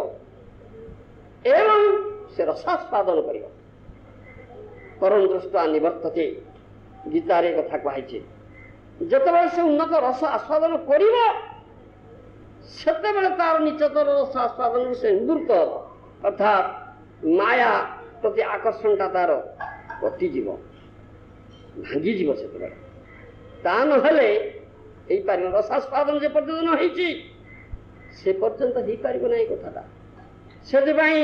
ଏବଂ ସେ ରସାସ୍ୱାଦନ କରିବ। ପରମ ଦୃଷ୍ଟ୍ୱା ନିବର୍ତ୍ତତେ, ଗୀତାରେ କଥା କୁହାଯାଇଛି। ଯେତେବେଳେ ସେ ଉନ୍ନତ ରସ ଆସ୍ୱାଦନ କରିବ ସେତେବେଳେ ତାର ନିଚତର ରସ ଆସ୍ୱାଦନରୁ ସେ ନିବୃତ୍ତ ହେବ, ଅର୍ଥାତ୍ ମାୟା ପ୍ରତି ଆକର୍ଷଣଟା ତାର କଟିଯିବ, ଭାଙ୍ଗିଯିବ। ସେତେବେଳେ ତା ନହେଲେ ହେଇପାରିବ। ରସାସ୍ୱାଦନ ଯେ ପର୍ଯ୍ୟନ୍ତ ନ ହେଇଛି ସେ ପର୍ଯ୍ୟନ୍ତ ହେଇପାରିବ ନାହିଁ କଥାଟା। ସେଥିପାଇଁ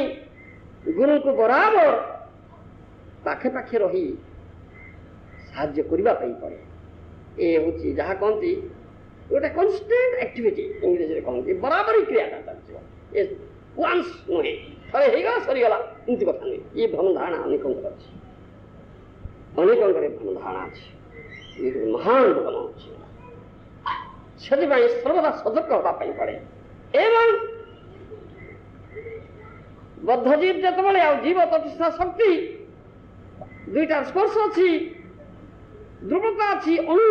ଗୁରୁଙ୍କୁ ବରାବର ପାଖେ ପାଖେ ରହି ସାହାଯ୍ୟ କରିବା ପାଇଁ ପଡ଼େ। ଏ ହେଉଛି ଯାହା କହନ୍ତି ଗୋଟେ କନଷ୍ଟାଣ୍ଟ ଆକ୍ଟିଭିଟି, ଇଂରେଜୀରେ କହନ୍ତି ବରାବରି କ୍ରିୟାଟା ଚାଲିଯିବ। ଏ ୱାନ୍ସ ନୁହେଁ, ଥରେ ହେଇଗଲା ସରିଗଲା, ଏମିତି କଥା ନୁହେଁ। ଇଏ ଭ୍ରମ ଧାରଣା ଅନେକଙ୍କର ଅଛି, ଅନେକଙ୍କର ଭ୍ରମ ଧାରଣା ଅଛି। ଇଏ ମହାନ ଭ୍ରମ ଅଛି। ସେଥିପାଇଁ ସର୍ବଦା ସତର୍କ ହେବା ପାଇଁ ପଡ଼େ। ଏବଂ ବଦ୍ଧ ଜୀବ ଯେତେବେଳେ ଆଉ ଜୀବ ତଟସ୍ଥା ଶକ୍ତି ଦୁଇଟାର ସ୍ପର୍ଶ ଅଛି, ଦୃଢ଼ତା ଅଛି, ଅଣୁ।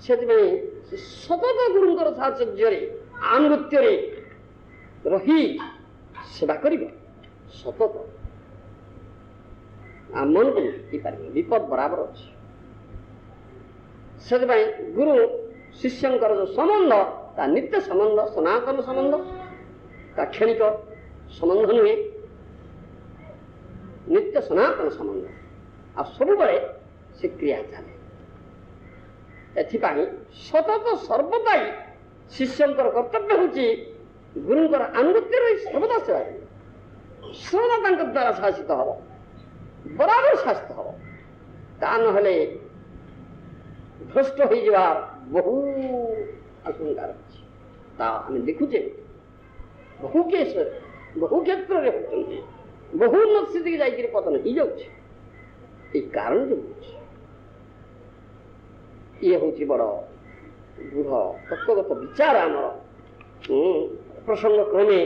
ସେଥିପାଇଁ ସତତ ଗୁରୁଙ୍କର ସାହାଯ୍ୟରେ ଆନୁଗତ୍ୟରେ ରହି ସେବା କରିବ ସତତ। ଆମ ମନକୁ ହେଇପାରିବ, ବିପଦ ବରାବର ଅଛି। ସେଥିପାଇଁ ଗୁରୁ ଶିଷ୍ୟଙ୍କର ଯେଉଁ ସମ୍ବନ୍ଧ ତା ନିତ୍ୟ ସମ୍ବନ୍ଧ, ସନାତନ ସମ୍ବନ୍ଧ, ତା କ୍ଷଣିକ ସମ୍ବନ୍ଧ ନୁହେଁ। नित्य सनातन संबंध आ सब बड़े से क्रिया चले एथिपाई सतत सर्वदा शिष्यंकर कर्तव्य होची गुरुंकर अनुगत्य रही सर्वदा सेवा सर्वदा तांक द्वारा शासित हब बराबर शासित हब ता नहले भ्रष्ट हो जावार बहु आशंका रही ता आम देखुचे बहु केस बहु क्षेत्र में होती बहु उन्नत स्थिति जाकर पतन हो जाए कारण जो ये हूँ बड़ दृढ़ तत्वगत विचार आमर प्रसंग क्रमे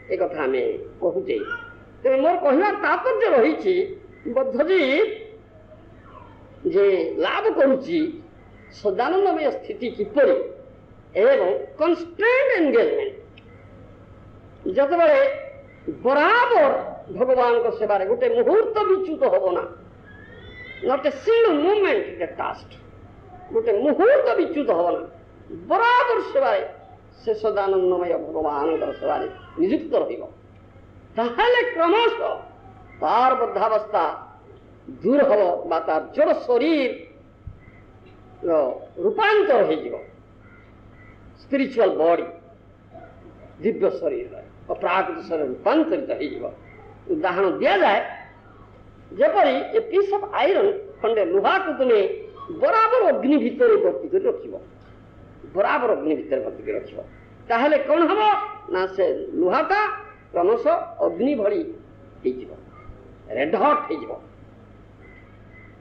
एक कथा आम कहूचे तेज मोर कहवार तात्पर्य रही बद्धजीव जे लाभ करुच्ची सदानंदमय स्थिति किपर एवं कन्स्टेंट एंगेजमेंट जतबे बराबर भगवान को सेवार गोटे मुहूर्त विच्युत हम ना not a single movement is task गोटे मुहूर्त विच्युत हम ना बराबर सेवार से सदानंदमय भगवान सेवार नियुक्त रहा क्रमश तार बद्धावस्था दूर हम तार जड़ शरीर रूपांतर हो स्पिरिचुअल बॉडी दिव्य शरीर अप्राकृत शरीर रूपांतरित हो उदाहरण दि जाए जपरी ए पीस ऑफ आयरन खंडे लुहा को तुम्हें बराबर अग्नि भितर भर्ती कर रख बराबर अग्नि भितर भर्ती कर रख ताहले कौन हम ना से लुहाटा क्रमश अग्नि भरी रेड हॉट हो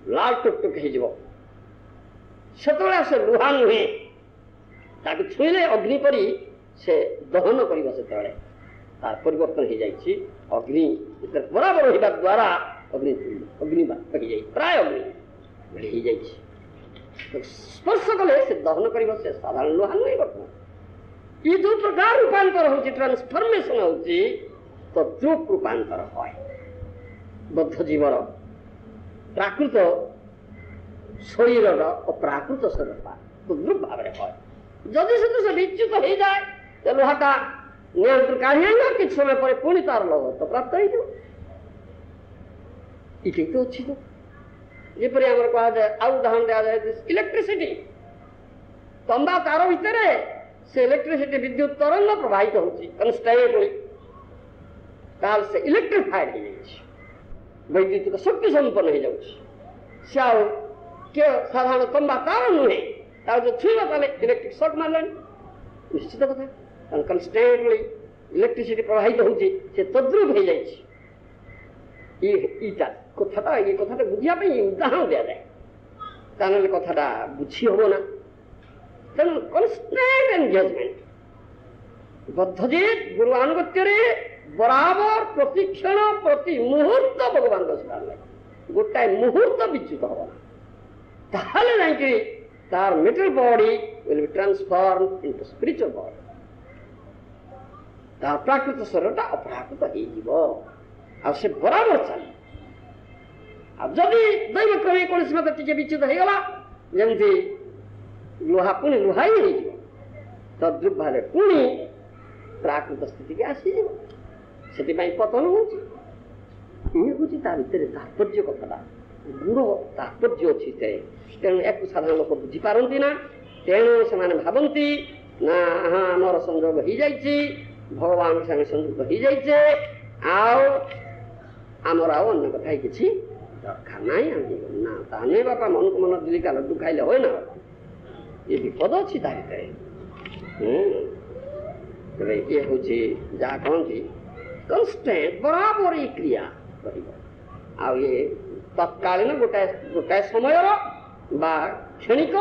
लाल टुकटुक हो से लुहा नुहे ताकि छुईले अग्नि परी से दहन कर तार परिवर्तन हो जाए अग्नि बराबर होगा द्वारा अग्नि अग्नि प्राय अग्नि हो जाए स्पर्श कले से दहन कर साधारण लुहा नुहे बर्तमान ये जो प्रकार रूपांतर हो ट्रांसफॉर्मेशन हो तद्रूप रूपांतर है बद्ध जीवर प्राकृत शरीर अप्राकृत शरीर तद्रूप भाव है जदि से विच्युत हो जाए तो लुहाटा नियंत्रण काढ़ी आना कि समय पर पुणी तार लग तो प्राप्त हो तो अच्छी तो जपरी आम कह जाए आउ उदाहरण दिया जाए इलेक्ट्रिसिटी तंबा तार भितर से इलेक्ट्रिसिटी विद्युत तरंग प्रवाहित होन्स्टेंटली ताल से इलेक्ट्रिफाइड हो जाए वैद्युतिक शक्ति संपन्न हो जाए के साधारण तंबा तार नुहे जो छुईब ताले इलेक्ट्रिक शॉक मारे निश्चित कथा कन्स्टेंटली इलेक्ट्रिसिटी प्रवाहित होची से तद्रूप हो जाए कथा ये कथा बुझापी उदाहरण दि जाए ताने कथा बुझी हम ना तेणु कन्स्टेंट एंगेजमेंट बद्धजीत गुरु अनुगत्य बराबर प्रतिक्षण प्रति मुहूर्त भगवान सेवा लगे गोटाए मुहूर्त विच्युत हम ताहले जाइए तार metal body will be transform into spiritual body तार प्राकृत शरीर अपराकृत हो से बराबर चले जदि दैव क्रमे कौन मत टे विच्युत होगला जमी लुहा पुणी लुहा ही तद्रुप भाव पुणी प्राकृत स्थिति की आसीज से पतन हूँ तात्पर्य कथा गुड़ तात्पर्य अच्छी तेणु या साधारण लोक बुझीपारती ना तेणु से भावती ना हाँ आमर संयोग हो जाए भगवान संगे संयुक्त हो जाए आमर आन्न कथा कि दरकार ना ताने बापा मन को मन दिलिका लड्डू खाइले हो ना ये विपद अच्छी तार ये हूँ जहाँ कहती कन्स्टेंट बराबर ये क्रिया रही तत्कालीन गोटाए समय क्षणिक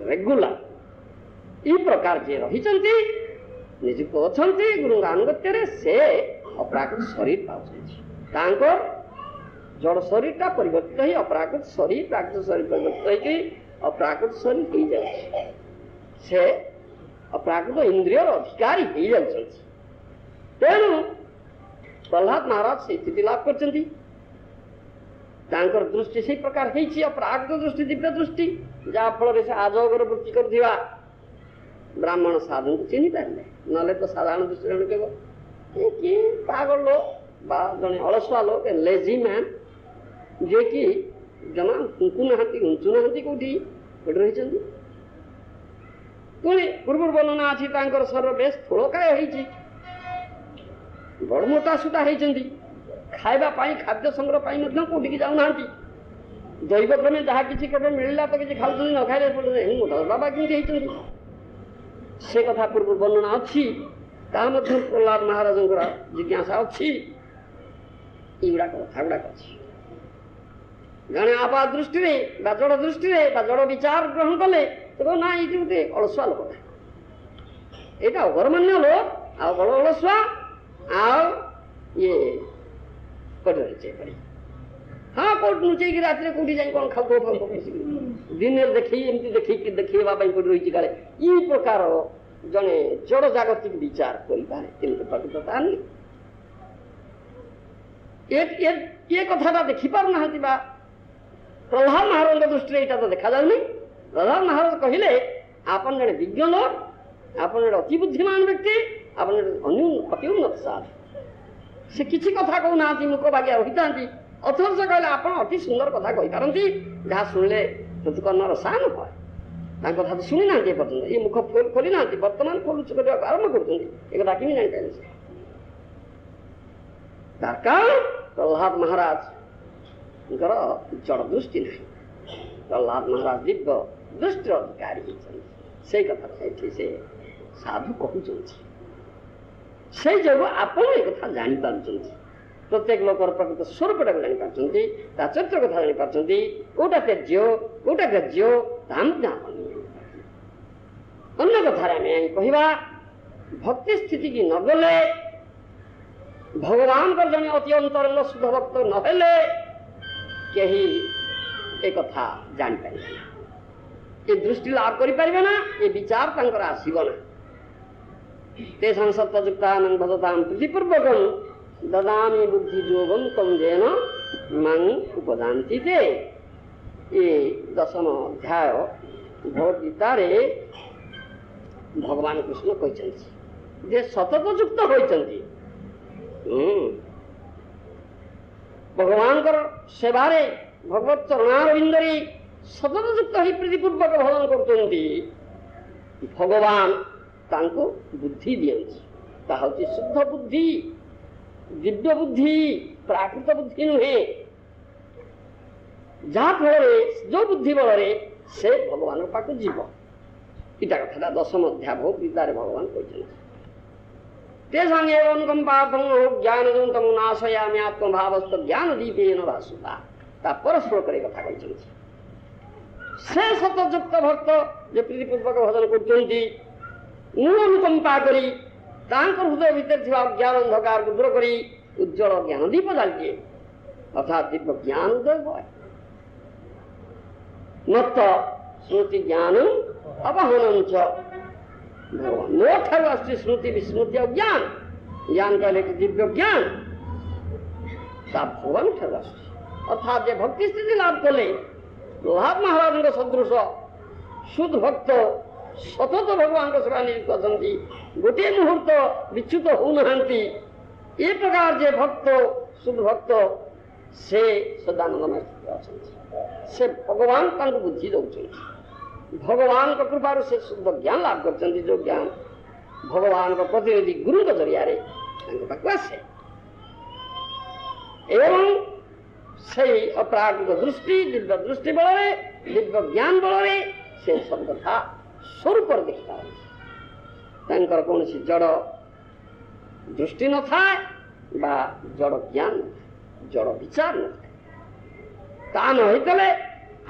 रेगुलर ये प्रकार जे रही निजुक्त अच्छा गुरु अनुगत्य से अपराकृत शरीर पाँच जड़ शरीर परिवर्तित ही अपराकृत शरीर प्राकृत शरीर परिवर्तित हो अपराकृत शरीर हो जाए से अपराकृत इंद्रिय अधिकारी हो जाए तेणु प्रहलाद महाराज से स्थिति लाभ कर दृष्टि से प्रकार अपराकृत दृष्टि दिव्य दृष्टि जहाँ फल से आजगर वृत्ति कर ब्राह्मण साधु को चिन्ह पारे ना तो साधारण दृष्टि कह किए पागल लोग बा जड़े अलसुआ लोक लेजी मैन जे कि जमा कुंकु ना उंचु ना कौटी रही पुणी पूर्व वर्णना अच्छी शरीर बेस थोड़काय होती बड़ मोटा सुटा होती खाइबा खाद्य संग्रह कौटी जाऊना दैव क्रमे जहाँ किसी मिलला तो किसी खाऊ न खाइले मोटा बाबा कमी से कथा पूर्व वर्णना अच्छी प्रहलाद महाराज जिज्ञासा अच्छी युवाक कथा गुड़ाक अच्छी जड़े आपा दृष्टि जड़ दृष्टि जड़ विचार ग्रहण कले तो ना ये गोटे अलसुआ लोकटा यहाँ अगरमान्य लोक आ बड़ अलसुआ ये हाँ कौट लुचे रात कौटी जाए कौन खाऊ दिन देखा रही काले ये प्रकार जड़े जड़ जागतिक विचार प्रकृतता ये कथा देखी पार ना प्रहलाद महाराज दृष्टि यहाँ तो देखा जाऊनी प्रहलाद महाराज कहले आपन जड़े विज्ञ लोक आपन जड़े अति बुद्धिमान व्यक्ति आपन अति उन्नत साधु से किसी कथा कहना मुख बागिया रही था अथच कहले आप अति सुंदर कथा कही पारती जहाँ शुणिले ऋतुकर्णर सान है कथा तो शुणी ना पर्यटन ये मुख खोली ना बर्तमान खोलुच आरंभ कर कि जापारे तार कारण प्रहलाद महाराज जड़ दृष्टि ना प्रहलाद महाराज दिव्य दृष्टि अधिकारी से कथा से साधु कहते से जो आप जापार प्रत्येक लोकर प्रकृत स्वरूप जापार चरित्र कथा जापार कौटा त्याज्य कौटा ग्राह्य अन्य कथार कहवा भक्ति स्थिति की नगले भगवान का जड़े अति अंतरंग शुद्ध भक्त नहेले कहीं एक कथा जापारे ये दृष्टि लाभ करें ना ये विचार आसबना तेषां सत्वयुक्तानां भजतां प्रीतिपूर्वकं ददामि बुद्धि योगं तम जेन मां उपदान्ति ते ये 10वां अध्याय भगवद्गीता रे भगवान कृष्ण कहते जे सततयुक्त होइचंती भगवान सेवारे भगवत चरणारविंदरे सततयुक्त ही प्रीतिपूर्वक भजन करते भगवान तांको बुद्धि दियंती ताहौची शुद्ध बुद्धि दिव्य बुद्धि प्राकृत बुद्धि नुहे जहाँ फल जो बुद्धि बल से भगवान पाक जीव इटा कथा 10वां अध्याय भगवद्गीता भगवान कहते ज्ञान नाशयामि आत्मभावस्त ज्ञान दीपेन भासुता पर श्लोक कथा कहते से सतयुक्त भक्त जो प्रीतिपूर्वक भजन करते अनुकंपा करी हृदय भीतर अज्ञान अंधकार को दूर करी उज्जवल ज्ञान दीप जाल दिए अर्थात दिव्य ज्ञान उदय है मत स्मृति ज्ञान अपहनम भगवान मो ठार आसुची स्मृति विस्मृति और ज्ञान ज्ञान कहले कि दिव्य ज्ञान भगवान ठार आसुची अर्थात जे भक्ति स्थिति लाभ कले प्रहलाद महाराज सदृश शुद्ध भक्त सतत भगवान को सेवा नियुक्त अच्छा गोटे मुहूर्त विच्युत होना ये प्रकार जे भक्त शुद्ध भक्त से सदानंदमय से भगवान बुद्धि दौरान भगवान को कृपार से शुद्ध ज्ञान लाभ कर जो ज्ञान भगवान को प्रतिनिधि गुरु के जरिया आसे एवं से अपराकृत दृष्टि दिव्य दृष्टि बल दिव्य ज्ञान बल से सब कथा स्वरूप देखता कौन सी जड़ दृष्टि न था जड़ ज्ञान जड़ विचार न था नहींतले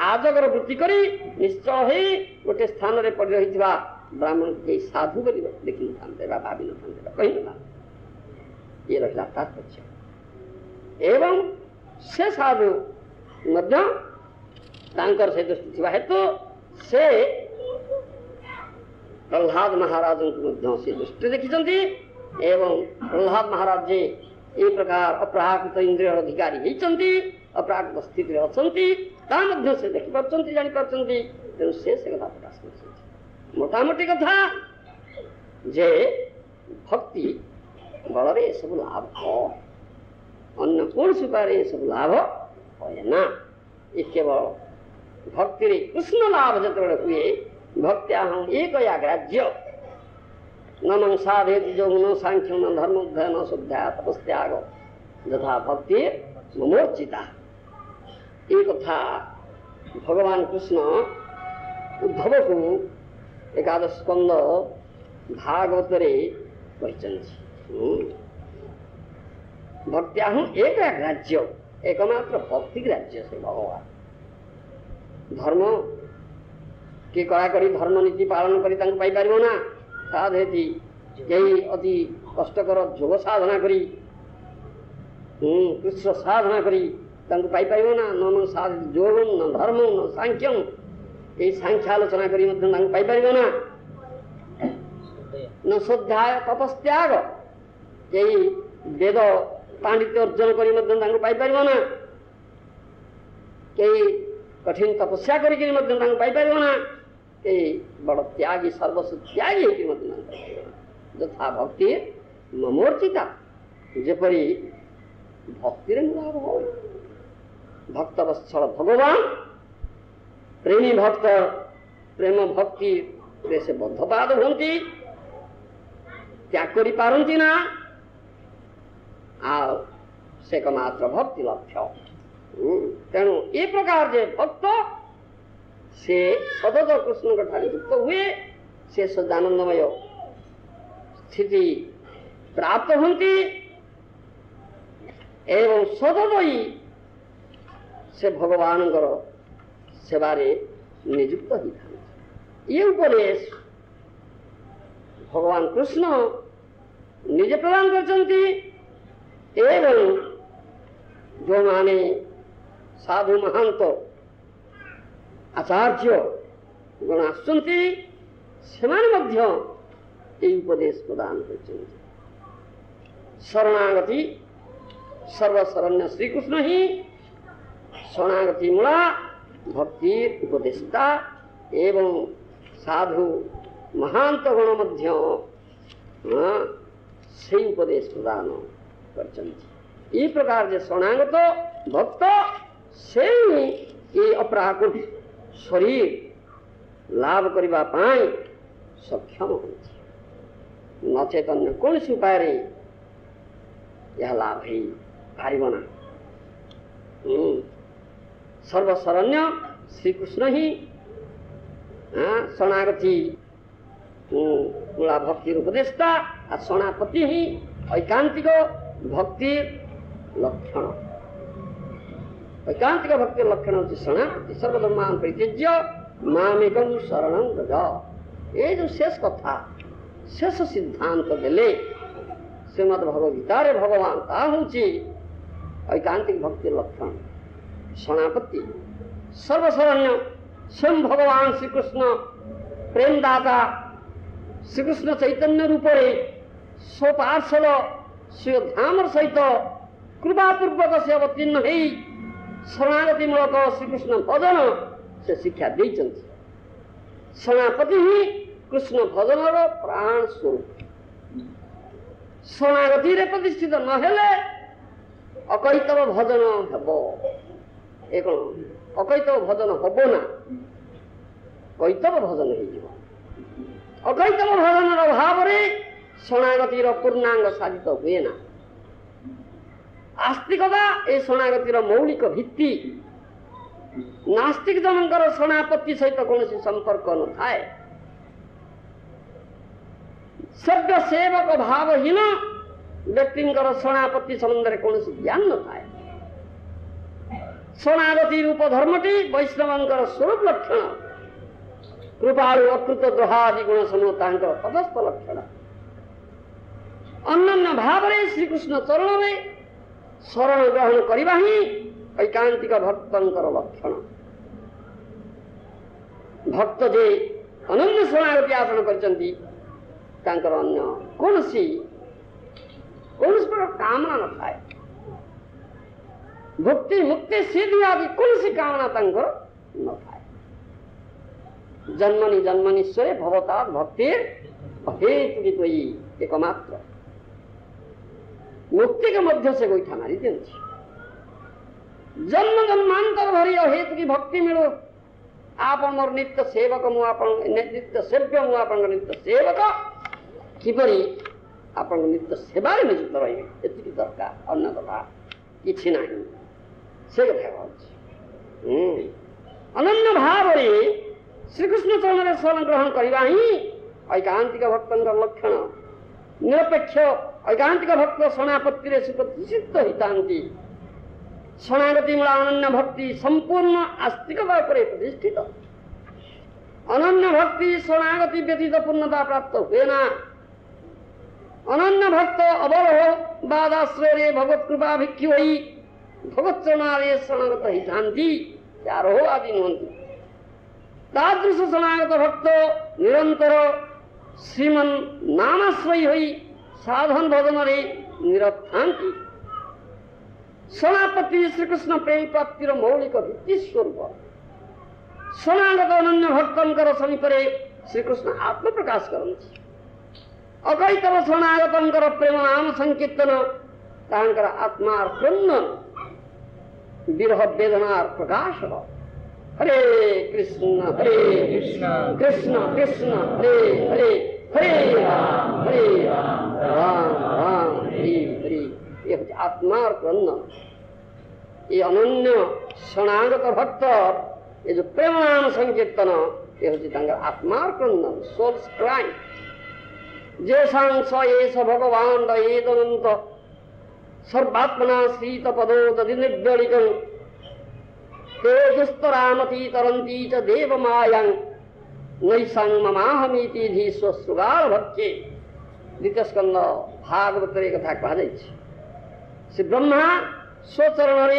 आजगर वृत्ति करी निश्चय ही गोटे स्थान में पड़ रही ब्राह्मण को साधु देखी न था भावी न था कही न ये रहा तात्पर्य एवं से साधु से दृष्टि थी हेतु से प्रहलाद महाराज से दृष्टि देखी एवं प्रहलाद महाराज जी ये प्रकार अपराकृत इंद्रिय अधिकारी होती अपराकृत स्थित अच्छा से देखिपार जापार तेणु से कथा प्रकाश कर मोटामोटी कथा जे भक्ति बल सब लाभ अन्य कौन उपाय ये सब लाभ है ना। ये केवल भक्ति रे कृष्ण लाभ जत हुए भक्त्या हम एक ग्राह्य न मं साधे जो न सांख्य न धर्म न शुद्धा तपस्याग यथा भक्ति ममोर्चिता। ये कथा भगवान कृष्ण उद्धव को एकादश स्कंद भागवत रे भक्त्या हूँ एक ग्राह्य एकमात्र भक्ति ग्राह्य से भगवान धर्म के कड़ाकड़ी धर्म नीति पालन करी पाई पारिबो ना। साधेति यही अति कष्टकर जोग साधना करी कृष्ण साधना करी पाई पारिबो ना। न साध जोगम न धर्मम न सांख्यम यही सांख्यालोचना करी पाई पारिबो ना। न श्रद्धाय तपस्याग यही वेद पांडित्य अर्जन करी पाई पारिबो ना। कई कठिन तपस्या करी पाई पारिबो ना। बड़ त्यागी सर्वस्व त्यागी यथा भक्ति ममोर्चिता जेपरी भक्ति लाभ हो। भक्त वत्सल भगवान प्रेमी भक्त प्रेम भक्ति से बद्धपाद होती त्याग करी पारंती ना। से एकमात्र भक्ति लक्ष्य। तेणु ये प्रकार जे भक्त से सतत कृष्ण ठारे युक्त हुए से सदानंदमय स्थिति प्राप्त होती एवं सतत ही से भगवान सेवारे नियुक्त ही था। ये उपदेश भगवान कृष्ण निजे प्रदान करचंती एवं जो माने साधु महंत आचार्य गण आसुंती सेमाने मध्य ये उपदेश प्रदान करचंती। शरणागति सर्वशरण्य श्री कृष्ण ही शरणागति मूला भक्ति उपदेष्टा एवं साधु महांत गण मध्य से उपदेश प्रदान करचंती। ये प्रकार जे शरणागत भक्त से ये अपराकृत शरीर लाभ करबा पाई सक्षम होती न चैतन्य कौन सी उपाय रे यह लाभ ही पारिबना। सर्वशरण्य श्री कृष्ण ही शरणागति मूला भक्ति उपदेष्टा और शरणापति ही ऐकांतिक भक्ति लक्षण। ऐकांतिक भक्ति लक्षण होती शरणागति सर्वधर्मान परित्यज्य मामेकं शरणं व्रज। ये जो शेष कथा शेष सिद्धांत देले श्रीमद् भगवद्गीता रे भगवान ता होची ऐकांतिक भक्ति लक्षण शरणापति सर्वशरण्य स्वयं भगवान श्री कृष्ण प्रेमदाता श्री कृष्ण चैतन्य रूप रे स्वपार्षद स्व धाम सहित कृपापूर्वक से अवतीर्ण हो शरणागति मूलक श्रीकृष्ण भजन से शिक्षा देइचंती। शरणापति ही कृष्ण भजन प्राण स्वरूप। शरणागति रे प्रतिष्ठित न हेले अकैतव भजन हेबो। एक अकैतव भजन हेबो ना कैतव भजन हेजिबो। अकैतव भजन अभाव रे शरणागतिर पूर्णांग साधित हुए ना। आस्तिकता ए शरणागतिर मौलिक भित्ति। नास्तिक जनकर शरणापति सहित कौन संपर्क न थाए। सभ्य सेवक भावहीन व्यक्तिंकर शरणापति संबंध में कौन ज्ञान न थाए। शरणागति रूप धर्मटी वैष्णवंकर स्वरूप लक्षण। कृपालु अकृत द्रोहादि गुण समूह तटस्थ लक्षण। अन्य भाव श्रीकृष्ण चरण में शरण ग्रहण करवा ही ऐकांतिक भक्तंकर लक्षण। भक्त जे अनन्य शरणागति आसन करचंती तांकर अन्य कौन प्रकार कामना न थाए। भक्ति मुक्ति सिद्धि आदि कौन कामना तांकर न थाए। जन्मनि जन्मनीश्वरे भवतात् भक्तिर अहेतुकी एकमात्र मुक्ति के मध्य से गोईठा मारी दियंती जन्म जन्मांतर धरी हेतु की भक्ति मिलू आप मोर नित्य सेवक मु आपण नित्य सेव्य मु आपण नित्य सेवक किपरि आपण नित्य सेवारे नियुक्त रहिबे एतिकी दरकार अन्य कथा किछि नाही से कथा होछि अनन्य भावरे श्री कृष्ण चरण शरण ग्रहण करवा ही ऐकांतिक भक्तंकर लक्षण निरपेक्ष ऐकांतिक भक्त शरणापत्ति रे सुप्रतिष्ठित हितांति शरणागति मूल अनन्य भक्ति संपूर्ण आस्तिकता पर प्रतिष्ठित अनन्य भक्ति शरणागति व्यतीत पूर्णता प्राप्त हुए ना अनन्य भक्त अवरोह बादाश्रय भगवत कृपा भिक्षु होई भगवत चरणारे शरणागत हितांति चारोह आदि नुहंति तादृश शरणागत भक्त निरंतर श्रीमन नामाश्रयी होई साधन भजन रे निरत थांति शरणापत्ति श्रीकृष्ण प्रेम प्राप्तिर मौलिक भित्ति स्वरूप शरणागत अनन्य भक्तंकर समीपरे श्रीकृष्ण आत्म प्रकाश करନ୍ତି अकैतव शरणागतंकर प्रेम नाम संकीर्तन तांकर आत्मार क्रंदन विरह वेदनार प्रकाश हरे कृष्ण कृष्ण कृष्ण हरे हरे हरे राम राम राम हरे हरे ये आत्मार क्रंदन ये अनन्य शरणागत भक्त ये जो प्रेम नाम संकीर्तन ये हूँ आत्मार क्रंदन सोल्स क्राइम जेषां स एष भगवान् दयेदनन्त सर्वात्मना शीत पदो दधि निर्व्यणिकं ते दुस्तरामती तरन्ती च देव मायां नैषां ममाहमीति धी स्वश्रुगाल भक्ति द्वितीय स्कंद भागवत रे कथा कहा जाइछि श्री ब्रह्मा स्वचरण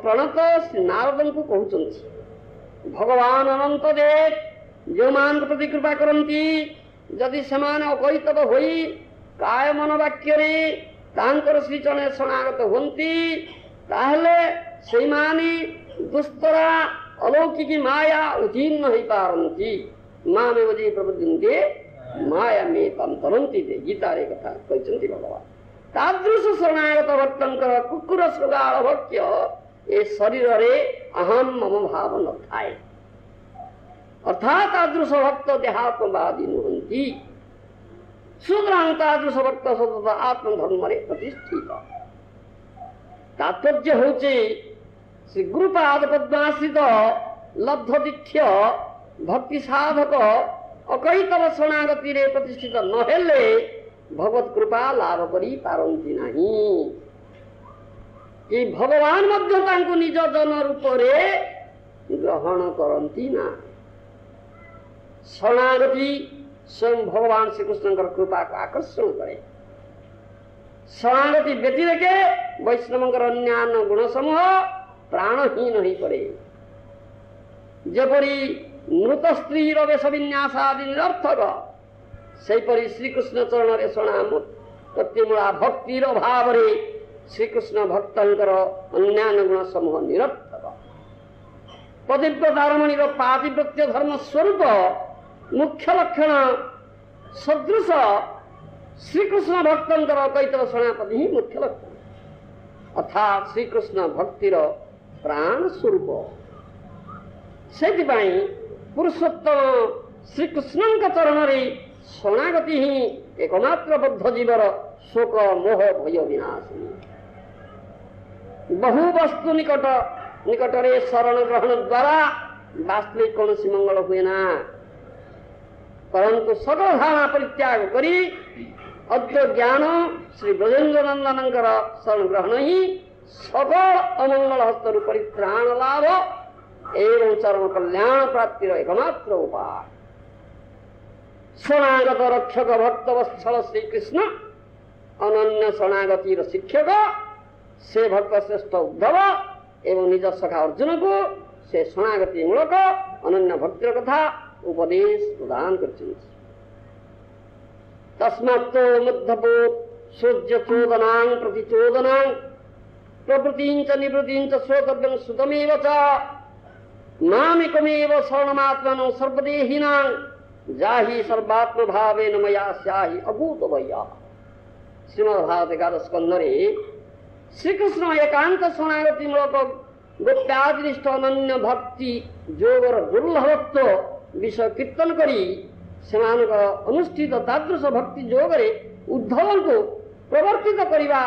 प्रणत श्री नारद को कहते भगवान अनंत देव जो मान प्रति कृपा करती जदि सेमाने अकैतव होई काय मन वाक्य श्रीचरण शरणागत होती ताहले सेमाने दुस्तरा अलौकिक माया उत्तीर्ण हो पारती मामेव जे प्रबुद्धन्ते माया में तरंती दे गीता रे कथा कहते भगवान तादृश शरणागत भक्तंकर कुकुर श्रुगाल भक्य ए शरीर रे अहम मम भाव न थाए अर्थात तादृश भक्त देहात्मवादी नुहंती सुतरां तादृश भक्त सतत आत्मधर्म रे प्रतिष्ठित तात्पर्य होचे श्री गुरुपाद पद्माश्रित लब्ध दीक्ष भक्ति साधक अकैतव शरणागति रे प्रतिष्ठित न हेले भगवत कृपा लाभ करी पारंती नहीं कि भगवान मध्य तांको निज जन रूप रे ग्रहण करंती ना शरणागति स्वयं भगवान श्री कृष्ण कृपा को आकर्षण करे शरणागति व्यतिरेके वैष्णवंकर अन्यान्य गुण समूह प्राणहीन ही पड़े जपरी मृत स्त्री वेश विन्यास आदि निरर्थक सेपरी श्रीकृष्ण चरण रे शरणागतिमूला भक्तिर भाव रे श्रीकृष्ण भक्तंकर अन्यान्य गुण समूह निरर्थक पतिव्रतारमणि पातिव्रत्य धर्म स्वरूप मुख्य लक्षण सदृश श्रीकृष्ण भक्तंकर अकैतव शरणापति ही मुख्य लक्षण अर्थात श्रीकृष्ण भक्तिर प्राण स्वरूप से पुरुषोत्तम श्रीकृष्ण चरण रे शरणागति ही एकमात्र बद्ध जीवर शोक मोह भय विनाशिनी बहु वस्तु निकट रे शरण ग्रहण द्वारा वास्तविक कौन सी मंगल हुए ना परंतु सकल धारणा परित्याग करी अद्य ज्ञान श्री ब्रजेन्द्र नंदनंकर शरण ग्रहण ही सकल अमंगल हस्त परित्राण लाभ एवं चरण कल्याण प्राप्तिर एकमात्र उपाय शरणागत रक्षक भक्त वत्सल श्री कृष्ण अनन्य शरणागतिर शिक्षक से भक्त श्रेष्ठ उद्धव एवं निज सखा अर्जुन को से शरणागति मूलक अनन्य भक्तिर कथा उपदेश प्रदान करते तस्मात् मध्यपो सूर्य चोदनां प्रतिचोदनां प्रवृत्तिं च निवृत्तिं च श्रोतव्यं सुतमेव च मामिकमेव शरणमात्मनो सर्वदेहिनां जाहि सर्वात्म भावेन मया स्याहि अभूतभयः श्रीमद्भागवत एकादश स्कंद श्रीकृष्ण एकांत शरणागति मूलक गोप्यादिष्ट अनन्य भक्ति जोगर दुर्लभत्व विषय कीर्तन करी अनुष्ठित तादृश भक्ति जोगरे उद्धव को प्रवर्तित करने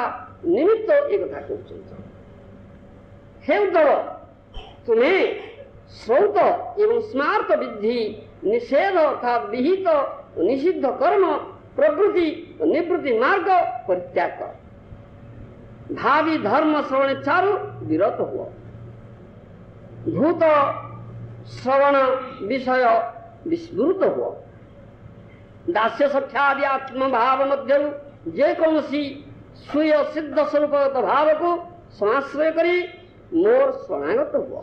निमित्त एक कथा कहते। हे उद्धव, तुम्हें श्रौत एवं स्मार्त विधि निषेध अर्थात विहित निषिद्ध कर्म प्रवृत्ति निवृत्ति मार्ग परित्याग कर भावी धर्म श्रवण चारु विरत हुआ। भूत श्रवण विषय विस्मृत हुआ। दास्य सख्यादि आत्म भाव मध्य जेकोसी स्वीय सिद्ध स्वरूपगत भाव को समाश्रय करी मोर शरणागत हुआ।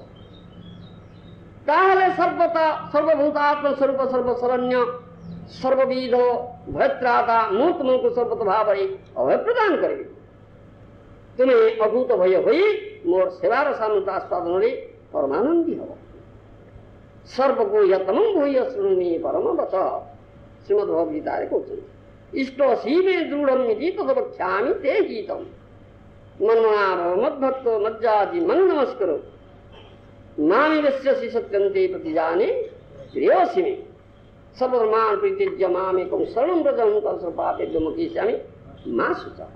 ताहले सर्वता सर्वभूतात्म स्वरूप सर्वशरण्य सर्वविध भयत्राता मु तुमको सर्वत भाव अभय प्रदान करेगी। तुम्हें अभूत भय हुई मोर सेवार सानुता आस्वादन परमानंदी हो। सर्वगुह्यतम गुह्य श्रृणुमे परम वच श्रीमद्भगवद्गीता कहते इष्टसी में दृढ़ तदवक्ष्यामि ते गीतम मन्मनाभ मद्भक्त मज्जादि मन नमस्करो मामि वश्यसि सत्यन्ते प्रतिजाने प्रियोसि मे सर्वधर्मान् परित्यज्य मामेकं शरणं व्रजं तस्य पापेभ्यो मोक्षयिष्यामि मा शुचः।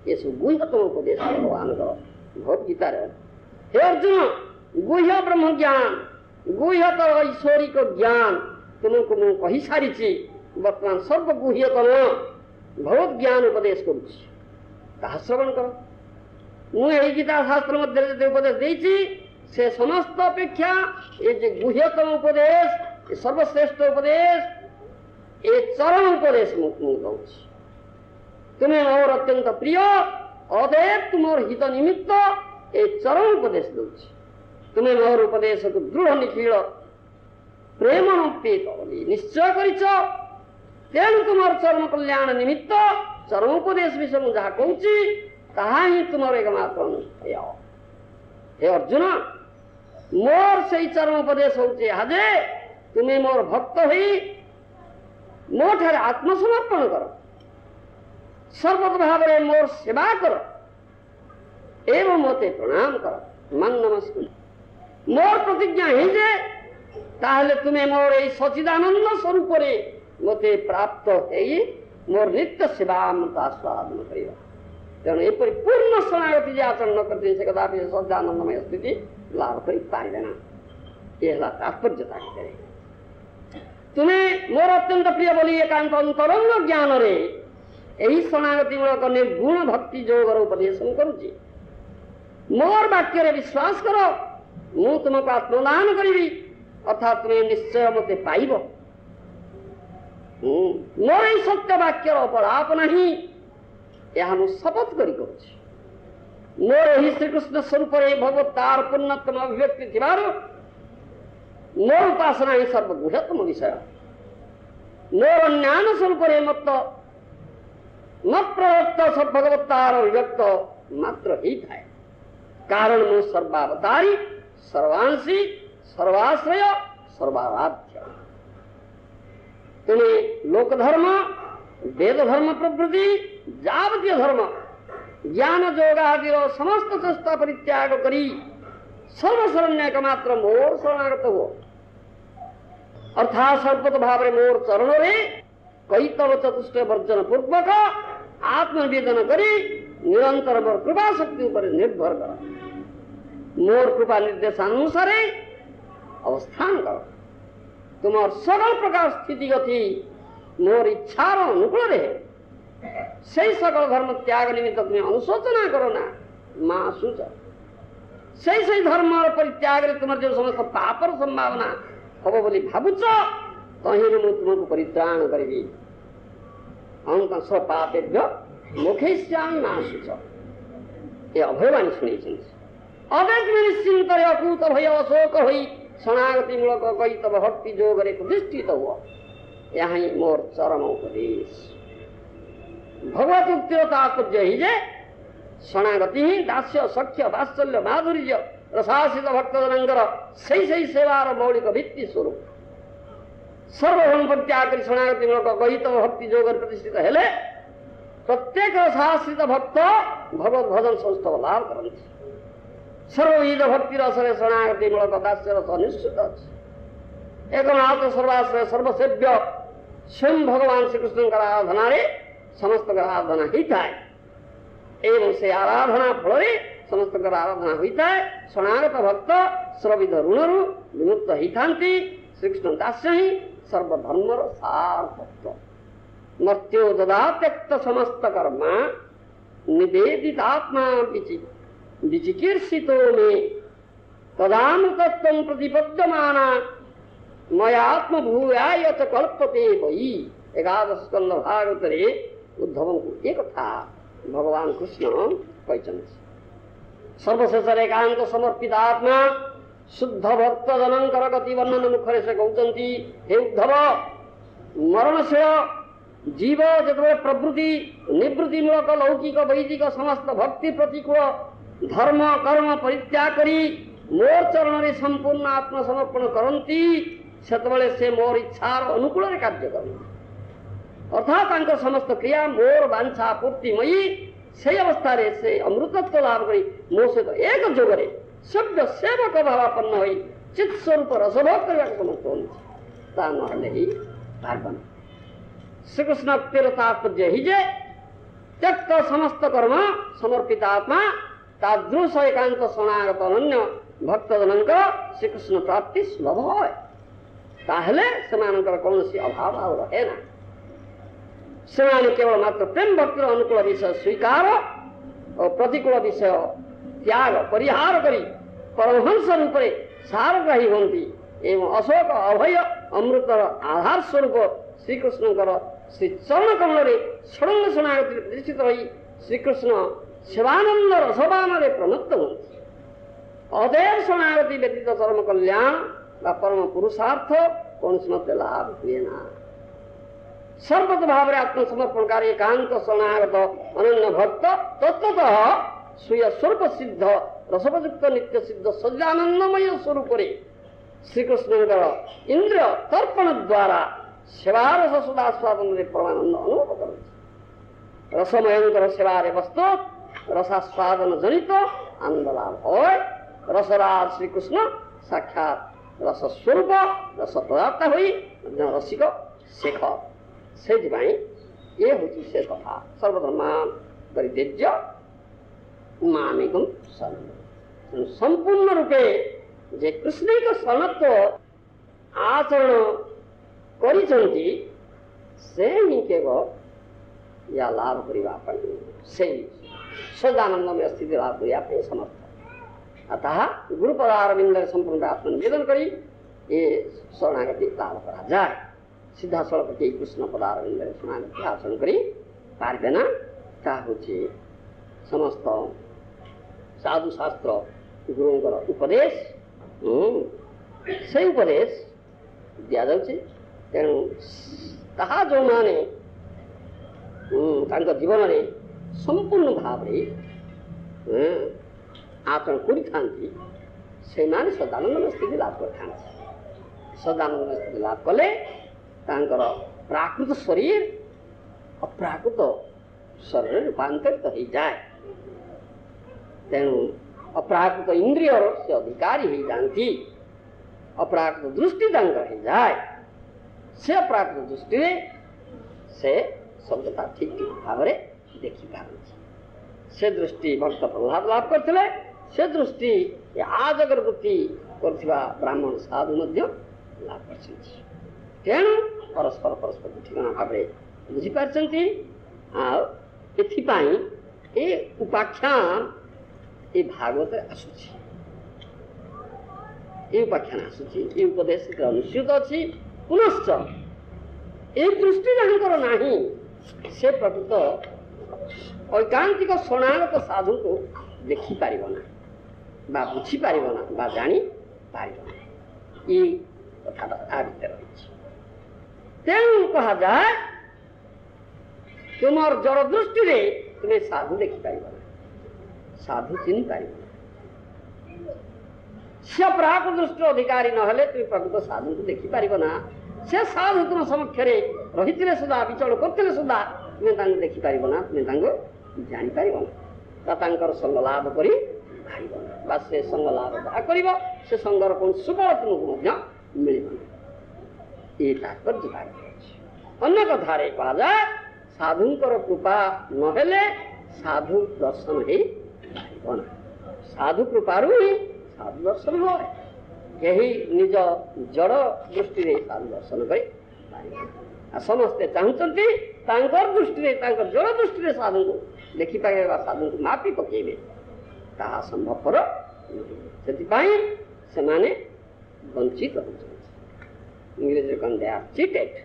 ये सब गुह्यतम उपदेश भगवान का भगवद्गीता है। हे अर्जुन, गुह्य ब्रह्म ज्ञान गुह्यतर ऐश्वरिक ज्ञान तुमको मैं कही सारी बर्तमान सर्वगुह्यतम भगवत ज्ञान उपदेश करुँ श्रवण कर। मुझे गीता शास्त्र मध्य उपदेश देती से समस्त अपेक्षा ये जो गुह्यतम उपदेश ये सर्वश्रेष्ठ उपदेश ये चरम उपदेश मुझे दौर तुम्हें मोर अत्यंत प्रिय अदेव तुमर हित निमित्त ये चरम उपदेश दौर तुम्हें मोर उपदेश को दृढ़ निखिल प्रेम निश्चय कर तेणु तुम चरम कल्याण निमित्त चरमोपदेश विषय मुझे जहाँ कहूँ ही तुम एकमात्र अनुष्ठेय। हे अर्जुन, मोर से चरमोपदेश होजे तुम्हें मोर भक्त हुई मो ठारे आत्मसमर्पण कर सर्वत भाव मोर सेवा कर एवं मते प्रणाम कर मन नमस्कार। मोर प्रतिज्ञा ही जे ताहले तुम्हें मोर ये सचिदानंद स्वरूप मते प्राप्त है मोर नित्य सेवा मत आस्वादन कर। तेणु एपरी पूर्ण शरणागति आचरण न करते से कदापि सच्चिदानंदमय स्थिति लाभ कर पाइबेना। ये तात्पर्यता तुम्हें मोर अत्यंत प्रिय बोली एकांत अंतरंग ज्ञान रे यही शरणागति मूलक निर्गुण भक्ति जोगर उपदेश करुची। मोर वाक्य विश्वास करो मु तुमको आत्मदान करी अर्थात तुम्हें निश्चय मते पाइब। मोर यही सत्य वाक्यर अपराप नहीं यह शपथ करी करुची। मोर यही श्रीकृष्ण स्वरूप भगवतार पूर्णतम अभिव्यक्ति थिबार मोर उपासना ही सर्वगुह्यतम विषय। मोर ज्ञान स्वरूप मत मत प्रवक्त भगवतार अभिव्यक्त मात्र ही था। कारण मु सर्वावतारी सर्वांशी सर्वाश्रय सर्वाराध्य। तुम्हें लोक धर्म वेद धर्म प्रवृत्ति जावतीय धर्म ज्ञान जोगादि समस्त चेष्टा परित्याग करी सर्वशरण्य का मात्र मोर शरणागत हो अर्थात सर्वत भाव मोर चरण रे कैतव चतुष्ट वर्जन पूर्वक आत्मनिवेदन करी निरंतर मोर कृपा शक्ति ऊपर निर्भर कर मोर कृपा निर्देशानुसार अवस्थान कर। तुम सकल प्रकार स्थिति गति मोर इच्छार अनुकूल रहे से सकल धर्म त्याग निमित्त तुम्हें अनुशोचना करो ना माँ सूच से धर्म परित्याग तुम जो समस्त पापर संभावना हम बोली भावुच तही तुमको परित्राण करी अंत स्वपापेभ्य मोक्षयिष्यामि मा सूच। ये अभयवाणी शुणी अवेक निश्चिंत अकूत भय अशोक हुई शरणागति मूलक कैतव भक्ति जोगरे प्रतिष्ठित हुआ। यहाँ मोर चरम उपदेश भगवत उक्तिर तात्पर्य ही जे शरणागति ही दास्य सख्य वात्सल्य माधुर्य रसासित भक्तजनंकर सही सेवार मौलिक भित्ति स्वरूप सर्वधर्म परित्याग कर शरणागति मूलक कैतव भक्ति जोगर प्रतिष्ठित हेले प्रत्येक रसाश्रित भक्त भगवत भजन सौष्ठव लाभ करती। सर्वविध भक्ति रसरे शरणागति मूलक दास्य रस निश्चित अच्छे। एकनाथ सर्वाश्रय सर्वसेव्य स्वयं भगवान श्रीकृष्ण आराधना समस्त आराधना होता है एवं से आराधना फल समस्त आराधना होता है। शरणागत भक्त सर्वविध ऋणरू विमुक्त होता श्रीकृष्ण दास्य ही सर्वधर्म सार्थत्व। मर्त्यो ददा त्यक्त समस्त कर्म निवेदितात्मा विचिकीर्षितो में तदामृतत्वं प्रतिपद्यमाना मयात्म भूयाय च कल्पते वही। एकादश स्कंद भागवतरे उद्धव को एक था भगवान कृष्ण कहते सर्वशेषर एकांत समर्पित आत्मा शुद्ध भक्त जनंकर गति वर्णन मुखरे से कहते हे उद्धव मरण से जीव जो प्रवृत्ति निवृत्ति मूलक लौकिक वैदिक समस्त भक्ति प्रतिकूल धर्म कर्म परित्याग करी मोर चरण संपूर्ण आत्मसमर्पण करती सेतबेले से मोर इच्छार अनुकूल कार्य करती अर्थात समस्त क्रिया मोर वांछा पूर्तिमयी से अवस्था से अमृतत्व लाभ करी मो सहित एक जोगरे सभ्य सेवक भावापन्न हो चित स्वरूप रसभोग करने समर्थ होती पार्वन श्रीकृष्ण तात्पर्य ही जे त्यक्त समस्त कर्म समर्पित आत्मा तादृश एकांत शरणागत अनन्य भक्तजन श्रीकृष्ण प्राप्ति सुलभ है ताहले सेमानकर कौनसी अभाव आउ रहे ना। सेमाने केवल मात्र प्रेम भक्ति अनुकूल विषय स्वीकार और प्रतिकूल विषय त्याग परिहार करी परमहंस रूप सारग्राही होती एवं अशोक अभय अमृत आधार स्वरूप श्रीकृष्ण श्री चरण कमल षडंग शरणागति प्रतिष्ठित रही श्रीकृष्ण शिवानंद रसवान प्रमुक्त होती। अदैव शरणागति व्यतीत चरम कल्याण परम पुरुषार्थ कौन मत लाभ हुए ना। सर्वत भाव आत्मसमर्पणकारी एकांत शरणागत अनन्य भक्त तत्वतः स्वीय स्वरूप सिद्ध रसोपयुक्त नित्य सिद्ध सज्जानंदमय स्वरूप श्रीकृष्ण इंद्रिय तर्पण द्वारा सेवारस सुदास्वादन परमानंद अनुभव कर रसमयंकर सेवारे वस्तु रसास्वादन जनित आनंद लाभ हो। रसराज श्रीकृष्ण साक्षात रस स्वरूप रस प्रदाता हुई रसिक शेख से ये हूँ से कथा सर्वधर्मान परित्यज्य मामेकम शरण संपूर्ण रूपे जे कृष्ण को शरणत्व आचरण करिसंती से ही केवल या लाभ करने से सदानंद में स्थिति लाभ करने समर्थ। अतः गुरु पदारविंद संपूर्ण आत्मनिवेदन करी ये शरणागति लाभ करा जाए सीधा सड़क के कृष्ण पदारविंद शरणागति आचरण करी पारबे ना ताहुची समस्त साधु शास्त्र गुरुंकर उपदेश से उपदेश दिया जाउछि। तेणु ताहा जो माने जीवन में संपूर्ण भाव आचरण करिथांती से माने सदानंद स्थिति लाभ करथांती। सदानंद स्थिति लाभ कले तांकर प्राकृत शरीर अप्राकृत शरीर रूपांतरित हो जाए। तेणु अप्राकृत इंद्रिय से अधिकारी हो जाती अप्राकृत दृष्टि तांकर हो जाए से अप्राकृत दृष्टि से शब्दता ठीक ठीक भाव देखी पारती से दृष्टि भक्त प्रहलाद लाभ करते से दृष्टि आज अगरबत्ती करथिबा ब्राह्मण साधु मध्य लाभ करछन्ति। तेणु परस्पर परस्पर ठिकाना भाव बुझी पारछन्ति। एथिपाई ए उपाख्यान ए भागवत आसुछि ए उपाख्यान आसुछि ए उपदेश अनुसूत अछि। पुनश्च ए दृष्टि जहाँकर नाही से प्रकृत ऐकांतिक शरणागत साधु को देखी पारिबना बा बुझी पारिबना बा जानी पारिबना ये कथा आ भीतर रही। तेणु कहा जाए तुमर जड़ दृष्टि रे तुम्हें साधु देखी पारिबना साधु चिन्ह पारिबना से प्राकृत दृष्टि अधिकारी नहले तुम प्रकृत साधु को देखी पारिबना। से साधु तुम समक्ष रही सुधा विचरण करते सुधा तुम देखिपर ना तुम जापर ना तांकर संग लाभ कर से संग लाभ जहाँ कर से संगर कौन सुफल तुमको मिल ये तात्पर्य अन्य कथार कह जाए साधुंकर कृपा नहेले साधु दर्शन हो साधु कृपारू ही साधु दर्शन हो यही निज जड़ दृष्टि साधु दर्शन कर समस्ते चाहते दृष्टि जड़ दृष्टि साधु को देखिपारे साधु को मापी पकेबे ताहा संभवपर से वंचित इंग्रेजी कौन they are cheated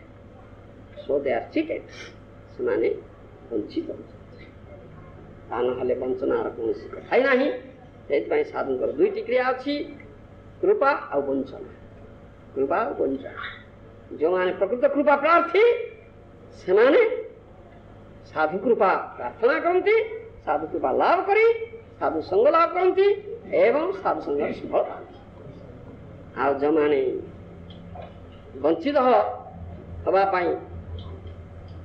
so they are cheated से वंचित ना वंचनार कौन कथा ना से साधुंकर दुईटी क्रिया अच्छी कृपा और वंचना कृपा और वंचना जो मैंने प्रकृत कृपा प्रार्थी से साधु कृपा प्रार्थना करती साधु कृपा लाभ करी साधु संग लाभ करती एवं साधु संग सुफल पाती आ जो मैंने वंचित हवापाई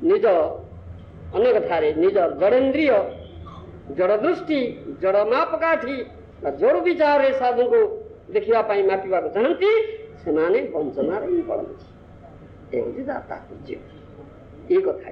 निज अन्य कथार निज जड़ेन्द्रिय जड़ दृष्टि जड़ मापकाठी जड़ विचार साधु को देखापी मापा चाहती से वंचनार ही पड़ती तात्पर्य ये कथा।